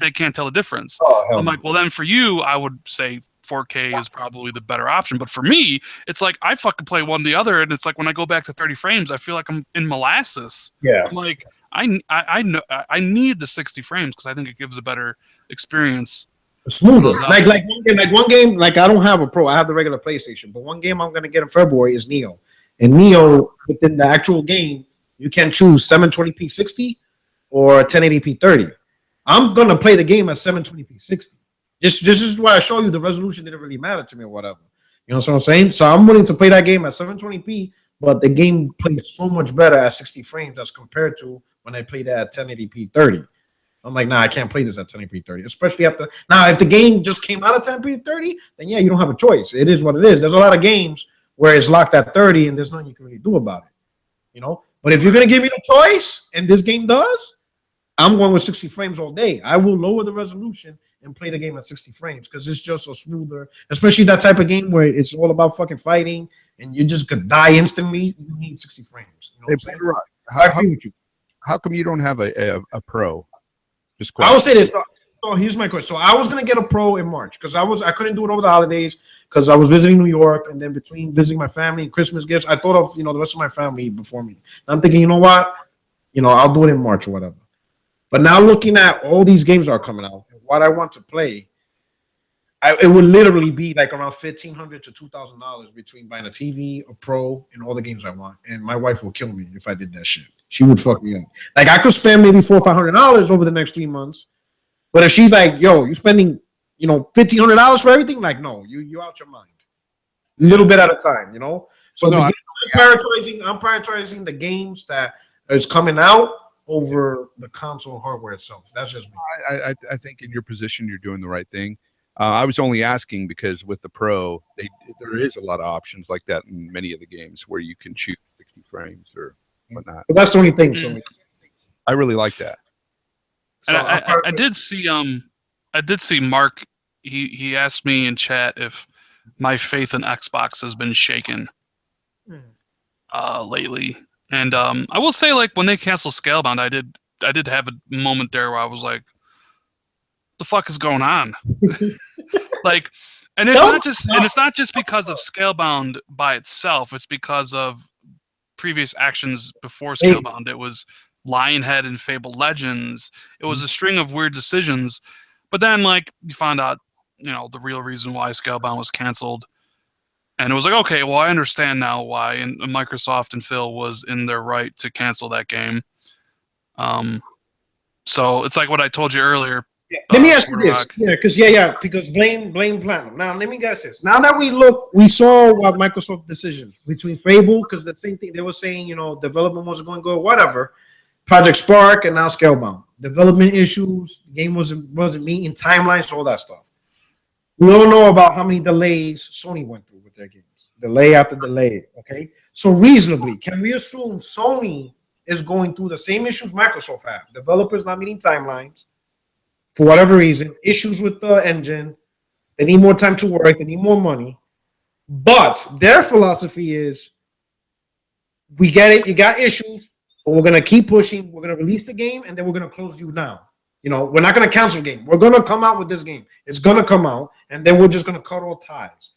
they can't tell the difference. I'm like, well, then for you, I would say 4K is probably the better option. But for me, it's like I fucking play one or the other, and it's like when I go back to 30 frames, I feel like I'm in molasses. Yeah. I'm like, I know I need the 60 frames because I think it gives a better experience. Smoother. Like one game, like I don't have a Pro, I have the regular PlayStation, but one game I'm gonna get in February is Neo. And Neo, within the actual game, you can choose 720p 60 or 1080p 30. I'm gonna play the game at 720p 60. This is why I show you the resolution didn't really matter to me or whatever. You know what I'm saying? So I'm willing to play that game at 720p, but the game plays so much better at 60 frames as compared to when I played at 1080p 30. I'm like, nah, I can't play this at 1080p 30, especially after now. If the game just came out at 1080p 30, then yeah, you don't have a choice. It is what it is. There's a lot of games where it's locked at 30 and there's nothing you can really do about it, you know. But if you're gonna give me the choice, and this game does, I'm going with 60 frames all day. I will lower the resolution and play the game at 60 frames because it's just so smoother, especially that type of game where it's all about fucking fighting and you just could die instantly. You need 60 frames. You know what I'm saying? I agree with you. How come you don't have a Pro? I will say this. So here's my question. So I was gonna get a Pro in March because I couldn't do it over the holidays because I was visiting New York, and then between visiting my family and Christmas gifts, I thought of the rest of my family before me. And I'm thinking, you know what, I'll do it in March or whatever. But now looking at all these games that are coming out and what I want to play, it would literally be like around $1,500 to $2,000 between buying a TV, a Pro, and all the games I want. And my wife will kill me if I did that shit. She would fuck me up. Like I could spend maybe $400 or $500 over the next 3 months, but if she's like, "Yo, you spending, $1,500 for everything?" Like, no, you out your mind. A little bit at a time, So I'm prioritizing the games that is coming out over the console hardware itself. That's just me. I think in your position, you're doing the right thing. I was only asking because with the Pro, there is a lot of options like that in many of the games where you can choose 60 frames or whatnot. But that's the only thing. So I really like that. So I did see Mark. He asked me in chat if my faith in Xbox has been shaken lately, and I will say, like, when they canceled Scalebound, I did have a moment there where I was like, "The fuck is going on?" Like, and it's not just because of Scalebound by itself. It's because of previous actions before Scalebound. It was Lionhead and Fable Legends. It was a string of weird decisions. But then, like, you found out, the real reason why Scalebound was canceled. And it was like, okay, well, I understand now why. And Microsoft and Phil was in their right to cancel that game. So it's like what I told you earlier. Yeah. Let me ask you this. Because blame Platinum. Now, let me guess this. Now that we saw what Microsoft decisions between Fable, because the same thing they were saying, development wasn't going to go, whatever. Project Spark and now Scalebound. Development issues, the game wasn't meeting timelines, all that stuff. We all know about how many delays Sony went through with their games. Delay after delay, okay? So reasonably, can we assume Sony is going through the same issues Microsoft had? Developers not meeting timelines, for whatever reason, issues with the engine, they need more time to work, they need more money. But their philosophy is, we get it, you got issues, but we're going to keep pushing, we're going to release the game, and then we're going to close you down. We're not going to cancel the game. We're going to come out with this game. It's going to come out, and then we're just going to cut all ties.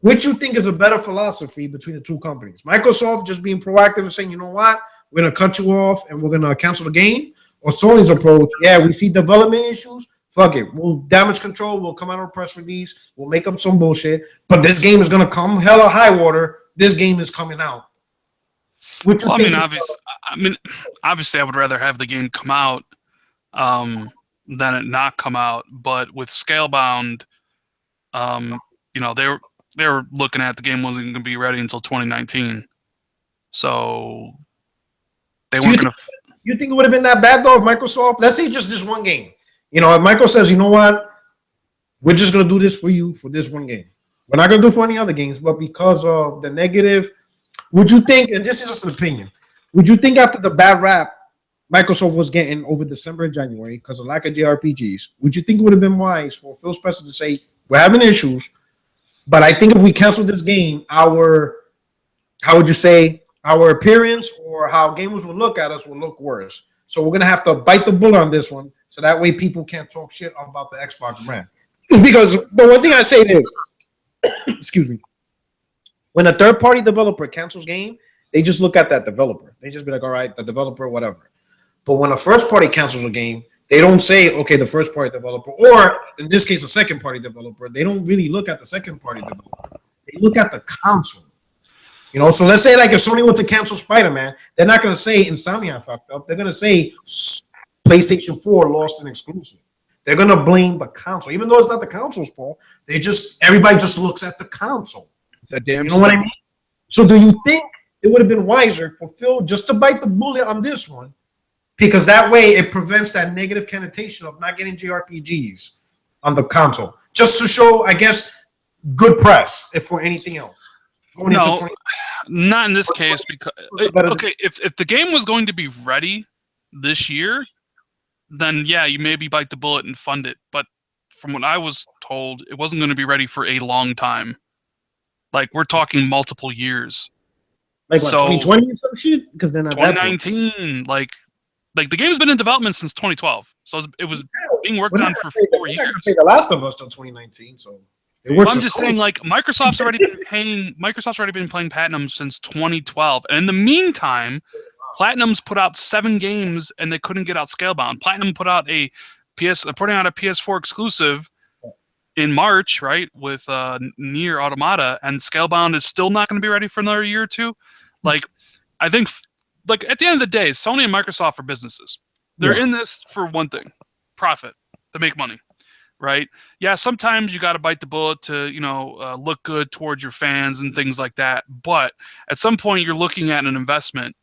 Which you think is a better philosophy between the two companies? Microsoft just being proactive and saying, you know what, we're going to cut you off, and we're going to cancel the game? Or Sony's approach, yeah, we see development issues, fuck it. We'll damage control, we'll come out of a press release, we'll make up some bullshit, but this game is going to come hell or high water. This game is coming out. Which you Well, think obviously, I would rather have the game come out than it not come out. But with Scalebound, you know, they were looking at the game wasn't going to be ready until 2019, so they weren't going to. You think it would have been that bad though if Microsoft, let's say just this one game, you know, if Microsoft says, you know what, we're just gonna do this for you for this one game. We're not gonna do it for any other games, but because of the negative, would you think, and this is just an opinion, would you think after the bad rap Microsoft was getting over December and January because of lack of JRPGs, would you think it would have been wise for Phil Spencer to say, we're having issues, but I think if we cancel this game, our, how would you say, our appearance or how gamers will look at us will look worse. So we're gonna have to bite the bullet on this one, so that way people can't talk shit about the Xbox brand. Because the one thing I say is, excuse me, when a third-party developer cancels game, they just look at that developer. They just be like, all right, the developer, whatever. But when a first-party cancels a game, they don't say, okay, the first-party developer, or in this case, a second-party developer. They don't really look at the second-party developer. They look at the console. You know, so let's say like if Sony wants to cancel Spider-Man, they're not going to say Insomniac fucked up. They're going to say PlayStation 4 lost an exclusive. They're going to blame the console, even though it's not the console's fault. Everybody just looks at the console. That damn. You know what I mean? So do you think it would have been wiser for Phil just to bite the bullet on this one, because that way it prevents that negative connotation of not getting JRPGs on the console, just to show, I guess, good press, if for anything else. No, not in this case, because okay, if the game was going to be ready this year, then yeah, you maybe bite the bullet and fund it. But from what I was told, it wasn't going to be ready for a long time. Like we're talking multiple years. Like what, 2020 or some shit? Because then 2019, like the game's been in development since 2012, so it was being worked on for 4 years. The Last of Us till 2019, so. Well, I'm just saying, like Microsoft's already been playing Platinum since 2012, and in the meantime, Platinum's put out 7 games and they couldn't get out Scalebound. Platinum putting out a PS4 exclusive in March, right, with Nier Automata, and Scalebound is still not going to be ready for another year or two. Like, I think, like at the end of the day, Sony and Microsoft are businesses. They're in this for one thing: profit, to make money. Right? Yeah, sometimes you got to bite the bullet to, you know, look good towards your fans and things like that. But at some point, you're looking at an investment,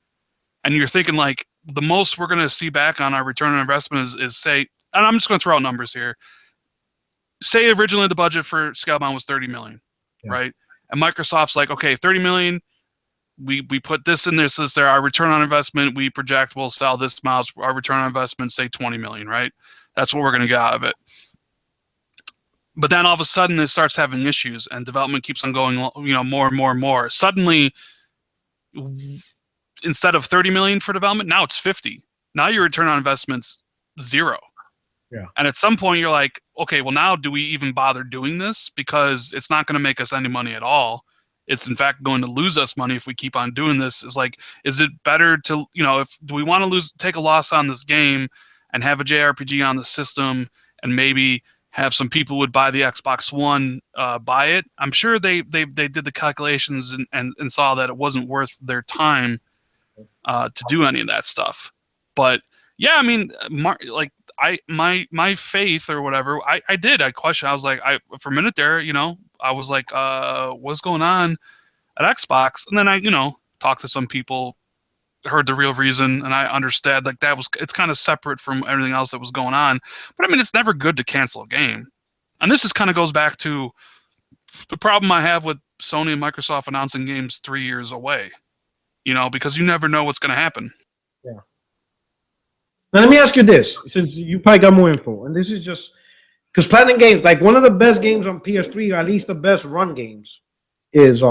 and you're thinking like the most we're going to see back on our return on investment is say, and I'm just going to throw out numbers here. Say originally the budget for Scalebound was $30 million, right? And Microsoft's like, okay, $30 million. We put this in there, so there. Our return on investment, we project we'll sell this amount. Our return on investment, say $20 million, right? That's what we're going to get out of it. But then all of a sudden it starts having issues and development keeps on going, you know, more and more and more. Suddenly, instead of 30 million for development, now it's 50. Now your return on investment's 0. Yeah. And at some point you're like, okay, well now do we even bother doing this? Because it's not going to make us any money at all. It's in fact going to lose us money if we keep on doing this. It's like, is it better to, you know, do we want to take a loss on this game and have a JRPG on the system and maybe have some people would buy the Xbox One, buy it? I'm sure they did the calculations and saw that it wasn't worth their time to do any of that stuff. But yeah, I mean, my faith or whatever, I questioned. I was like, for a minute there, you know, I was like, what's going on at Xbox? And then I, you know, talked to some people, heard the real reason, and I understood like it's kind of separate from everything else that was going on. But I mean, it's never good to cancel a game. And this just kind of goes back to the problem I have with Sony and Microsoft announcing games 3 years away, you know, because you never know what's going to happen. Yeah. Now let me ask you this, since you probably got more info, and this is just because Platinum Games, like one of the best games on PS3, or at least the best run games, is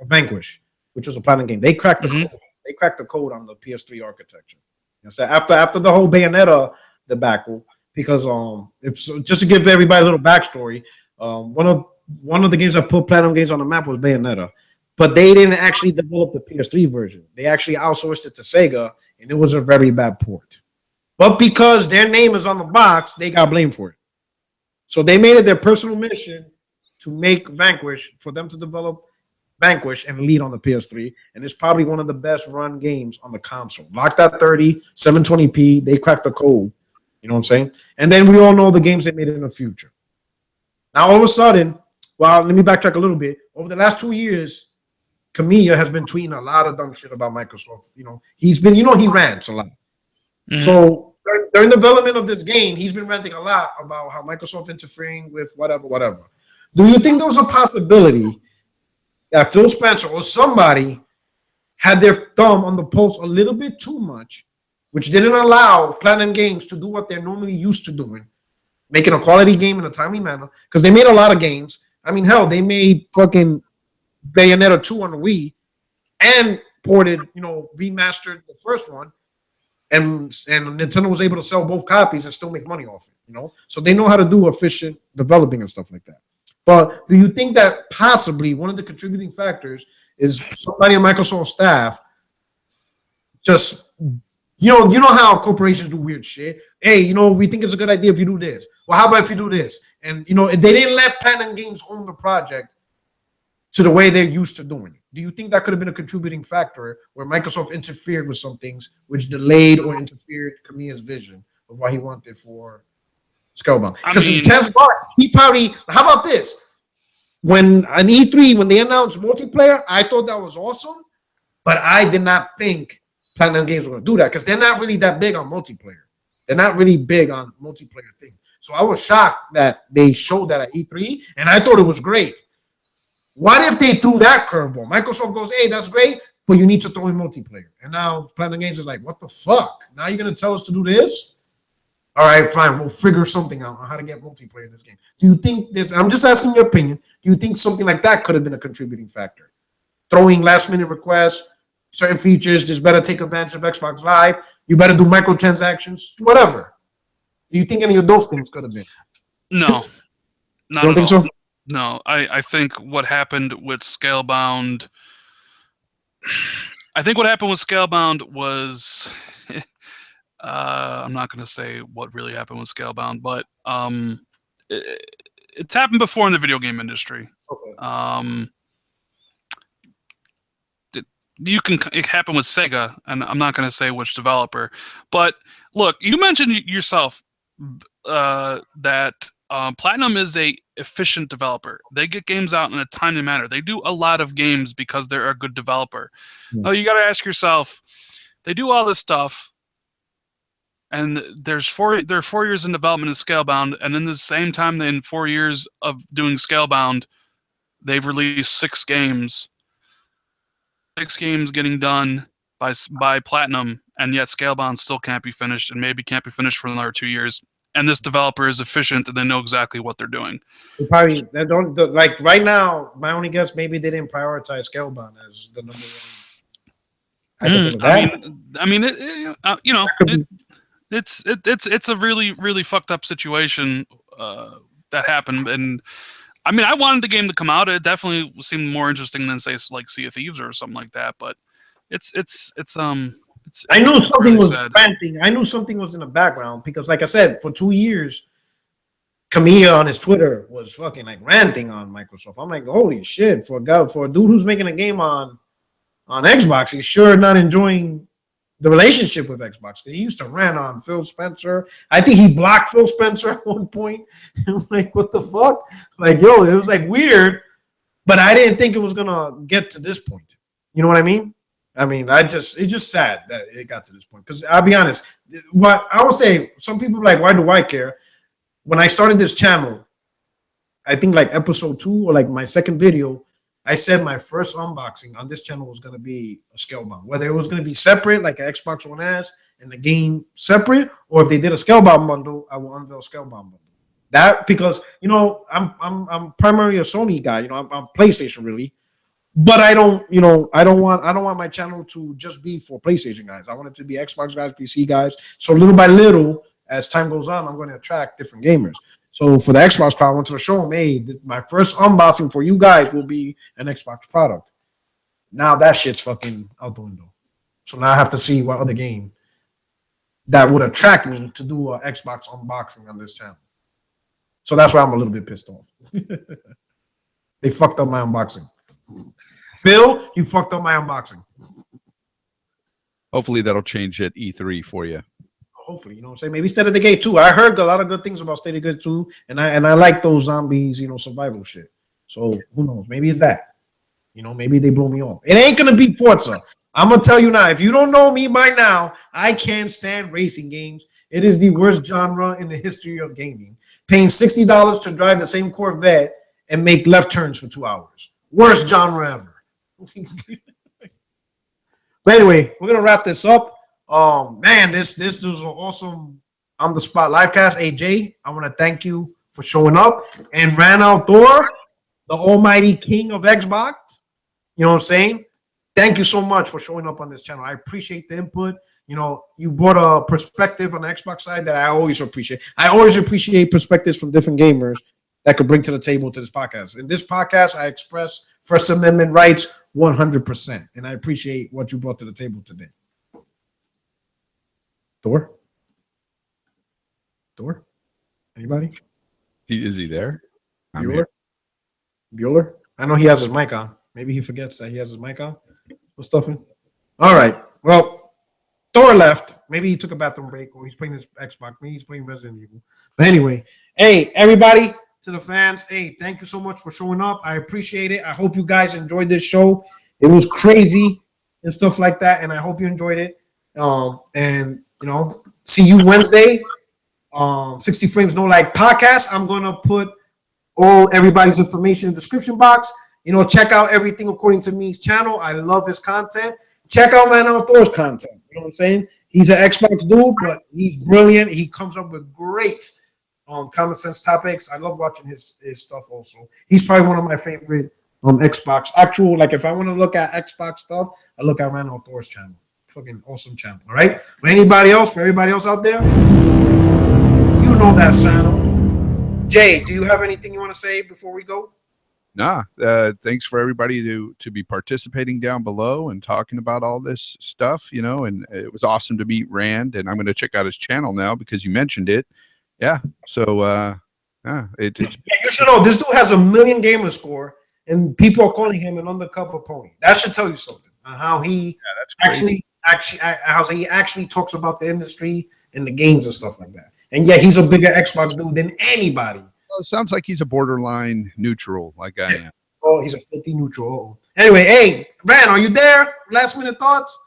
Vanquish, which was a Platinum game. They cracked the code. They cracked the code on the PS3 architecture. You know, so after the whole Bayonetta debacle, because just to give everybody a little backstory, one of the games that put Platinum Games on the map was Bayonetta, but they didn't actually develop the PS3 version. They actually outsourced it to Sega, and it was a very bad port. But because their name is on the box, they got blamed for it. So they made it their personal mission to make Vanquish, for them to develop vanquish and lead on the PS3, and it's probably one of the best run games on the console. Locked at 30, 720p. They cracked the code. You know what I'm saying? And then we all know the games they made in the future. Now, all of a sudden, well, let me backtrack a little bit. Over the last 2 years, Kamiya has been tweeting a lot of dumb shit about Microsoft. He's been, he rants a lot. Mm-hmm. So during development of this game, he's been ranting a lot about how Microsoft interfering with whatever. Do you think there was a possibility that Phil Spencer or somebody had their thumb on the pulse a little bit too much, which didn't allow Platinum Games to do what they're normally used to doing, making a quality game in a timely manner? Because they made a lot of games. I mean, hell, they made fucking Bayonetta 2 on the Wii and ported, remastered the first one. And Nintendo was able to sell both copies and still make money off it, So they know how to do efficient developing and stuff like that. But do you think that possibly one of the contributing factors is somebody on Microsoft staff just, you know how corporations do weird shit? Hey, we think it's a good idea if you do this. Well, how about if you do this? And, they didn't let Platinum Games own the project to the way they're used to doing it. Do you think that could have been a contributing factor where Microsoft interfered with some things which delayed or interfered Kamiya's vision of what he wanted for Scalebound? Because he probably, how about this? When on E3, when they announced multiplayer, I thought that was awesome, but I did not think Platinum Games were going to do that because they're not really that big on multiplayer. They're not really big on multiplayer things. So I was shocked that they showed that at E3, and I thought it was great. What if they threw that curveball? Microsoft goes, hey, that's great, but you need to throw in multiplayer. And now Platinum Games is like, what the fuck? Now you're going to tell us to do this? All right, fine. We'll figure something out on how to get multiplayer in this game. Do you think this? I'm just asking your opinion. Do you think something like that could have been a contributing factor? Throwing last-minute requests, certain features, just better take advantage of Xbox Live. You better do microtransactions, whatever. Do you think any of those things could have been? No. You don't think so? No, I think what happened with Scalebound. I think what happened with Scalebound was, I'm not going to say what really happened with Scalebound, but it's happened before in the video game industry. Okay. It happened with Sega, and I'm not going to say which developer. But look, you mentioned yourself that Platinum is a efficient developer. They get games out in a timely manner. They do a lot of games because they're a good developer. Yeah. Now you got to ask yourself, they do all this stuff, and they're 4 years in development of Scalebound, and in the same time, in 4 years of doing Scalebound, they've released 6 games. 6 games getting done by Platinum, and yet Scalebound still can't be finished, and maybe can't be finished for another 2 years. And this developer is efficient, and they know exactly what they're doing. They don't like right now. My only guess, maybe they didn't prioritize Scalebound as the number one. It's a really, really fucked up situation that happened, and I mean, I wanted the game to come out. It definitely seemed more interesting than, say, like Sea of Thieves or something like that. But it's I knew something really was sad. ranting. I knew something was in the background because, like I said, for 2 years, Kamiya on his Twitter was fucking like ranting on Microsoft. I'm like, holy shit! For a dude who's making a game on Xbox, he's sure not enjoying the relationship with Xbox because he used to rant on Phil Spencer. I think he blocked Phil Spencer at one point. I'm like, what the fuck? Like, yo, it was like weird, but I didn't think it was gonna get to this point. You know what I mean? I mean, it's just sad that it got to this point. Because I'll be honest, what I would say, some people are like, why do I care? When I started this channel, I think like episode 2 or like my second video, I said my first unboxing on this channel was going to be a Scalebound. Whether it was going to be separate, like an Xbox One S and the game separate, or if they did a Scalebound bundle, I will unveil Scalebound bundle. That because I'm primarily a Sony guy. I'm PlayStation really. But I don't want my channel to just be for PlayStation guys. I want it to be Xbox guys, PC guys. So little by little, as time goes on, I'm going to attract different gamers. So for the Xbox crowd, I wanted to show them, hey, my first unboxing for you guys will be an Xbox product. Now that shit's fucking out the window. So now I have to see what other game that would attract me to do an Xbox unboxing on this channel. So that's why I'm a little bit pissed off. They fucked up my unboxing. Phil, you fucked up my unboxing. Hopefully that'll change at E3 for you. Hopefully, you know what I'm saying? Maybe State of Decay 2. I heard a lot of good things about State of Decay 2, and I like those zombies, survival shit. So who knows? Maybe it's that. Maybe they blow me off. It ain't gonna be Forza. I'm gonna tell you now. If you don't know me by now, I can't stand racing games. It is the worst genre in the history of gaming. Paying $60 to drive the same Corvette and make left turns for 2 hours. Worst genre ever. But anyway, we're gonna wrap this up. Man, this was an awesome on the spot live cast. AJ, I want to thank you for showing up. And Thor, the almighty king of Xbox. You know what I'm saying? Thank you so much for showing up on this channel. I appreciate the input. You brought a perspective on the Xbox side that I always appreciate. I always appreciate perspectives from different gamers that could bring to the table to this podcast. In this podcast, I express First Amendment rights 100%. And I appreciate what you brought to the table today. Thor? Anybody? Is he there? Bueller? I know he has his mic on. Maybe he forgets that he has his mic on. What's stuffing? All right. Well, Thor left. Maybe he took a bathroom break, or he's playing his Xbox. Maybe he's playing Resident Evil. But anyway, hey, everybody, to the fans, hey, thank you so much for showing up. I appreciate it. I hope you guys enjoyed this show. It was crazy and stuff like that, and I hope you enjoyed it. See you Wednesday. 60 Frames No Like podcast. I'm gonna put everybody's information in the description box. Check out Everything According to Me's channel. I love his content. Check out Thor's content. You know what I'm saying? He's an Xbox dude, but he's brilliant. He comes up with great common sense topics. I love watching his stuff also. He's probably one of my favorite Xbox. If I want to look at Xbox stuff, I look at Thor's channel. Fucking awesome channel. All right. For everybody else out there, you know that sound. Jay, do you have anything you want to say before we go? Nah, thanks for everybody to be participating down below and talking about all this stuff, and it was awesome to meet Rand, and I'm going to check out his channel now because you mentioned it. Yeah. So, you should know this dude has 1 million gamer score, and people are calling him an undercover pony. That should tell you something. How he actually talks about the industry and the games and stuff like that. And yeah, he's a bigger Xbox dude than anybody. Well, it sounds like he's a borderline neutral, like I am. Oh, he's a filthy neutral. Anyway, hey, Van, are you there? Last minute thoughts?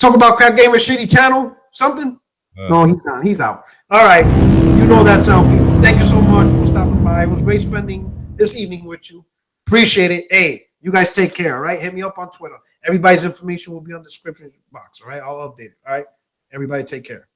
Talk about Crap Gamer Shitty channel? Something? No, he's not. He's out. All right. You know that sound, people. Thank you so much for stopping by. It was great spending this evening with you. Appreciate it. Hey, you guys take care, all right? Hit me up on Twitter. Everybody's information will be on the description box, all right? I'll update it, all right? Everybody take care.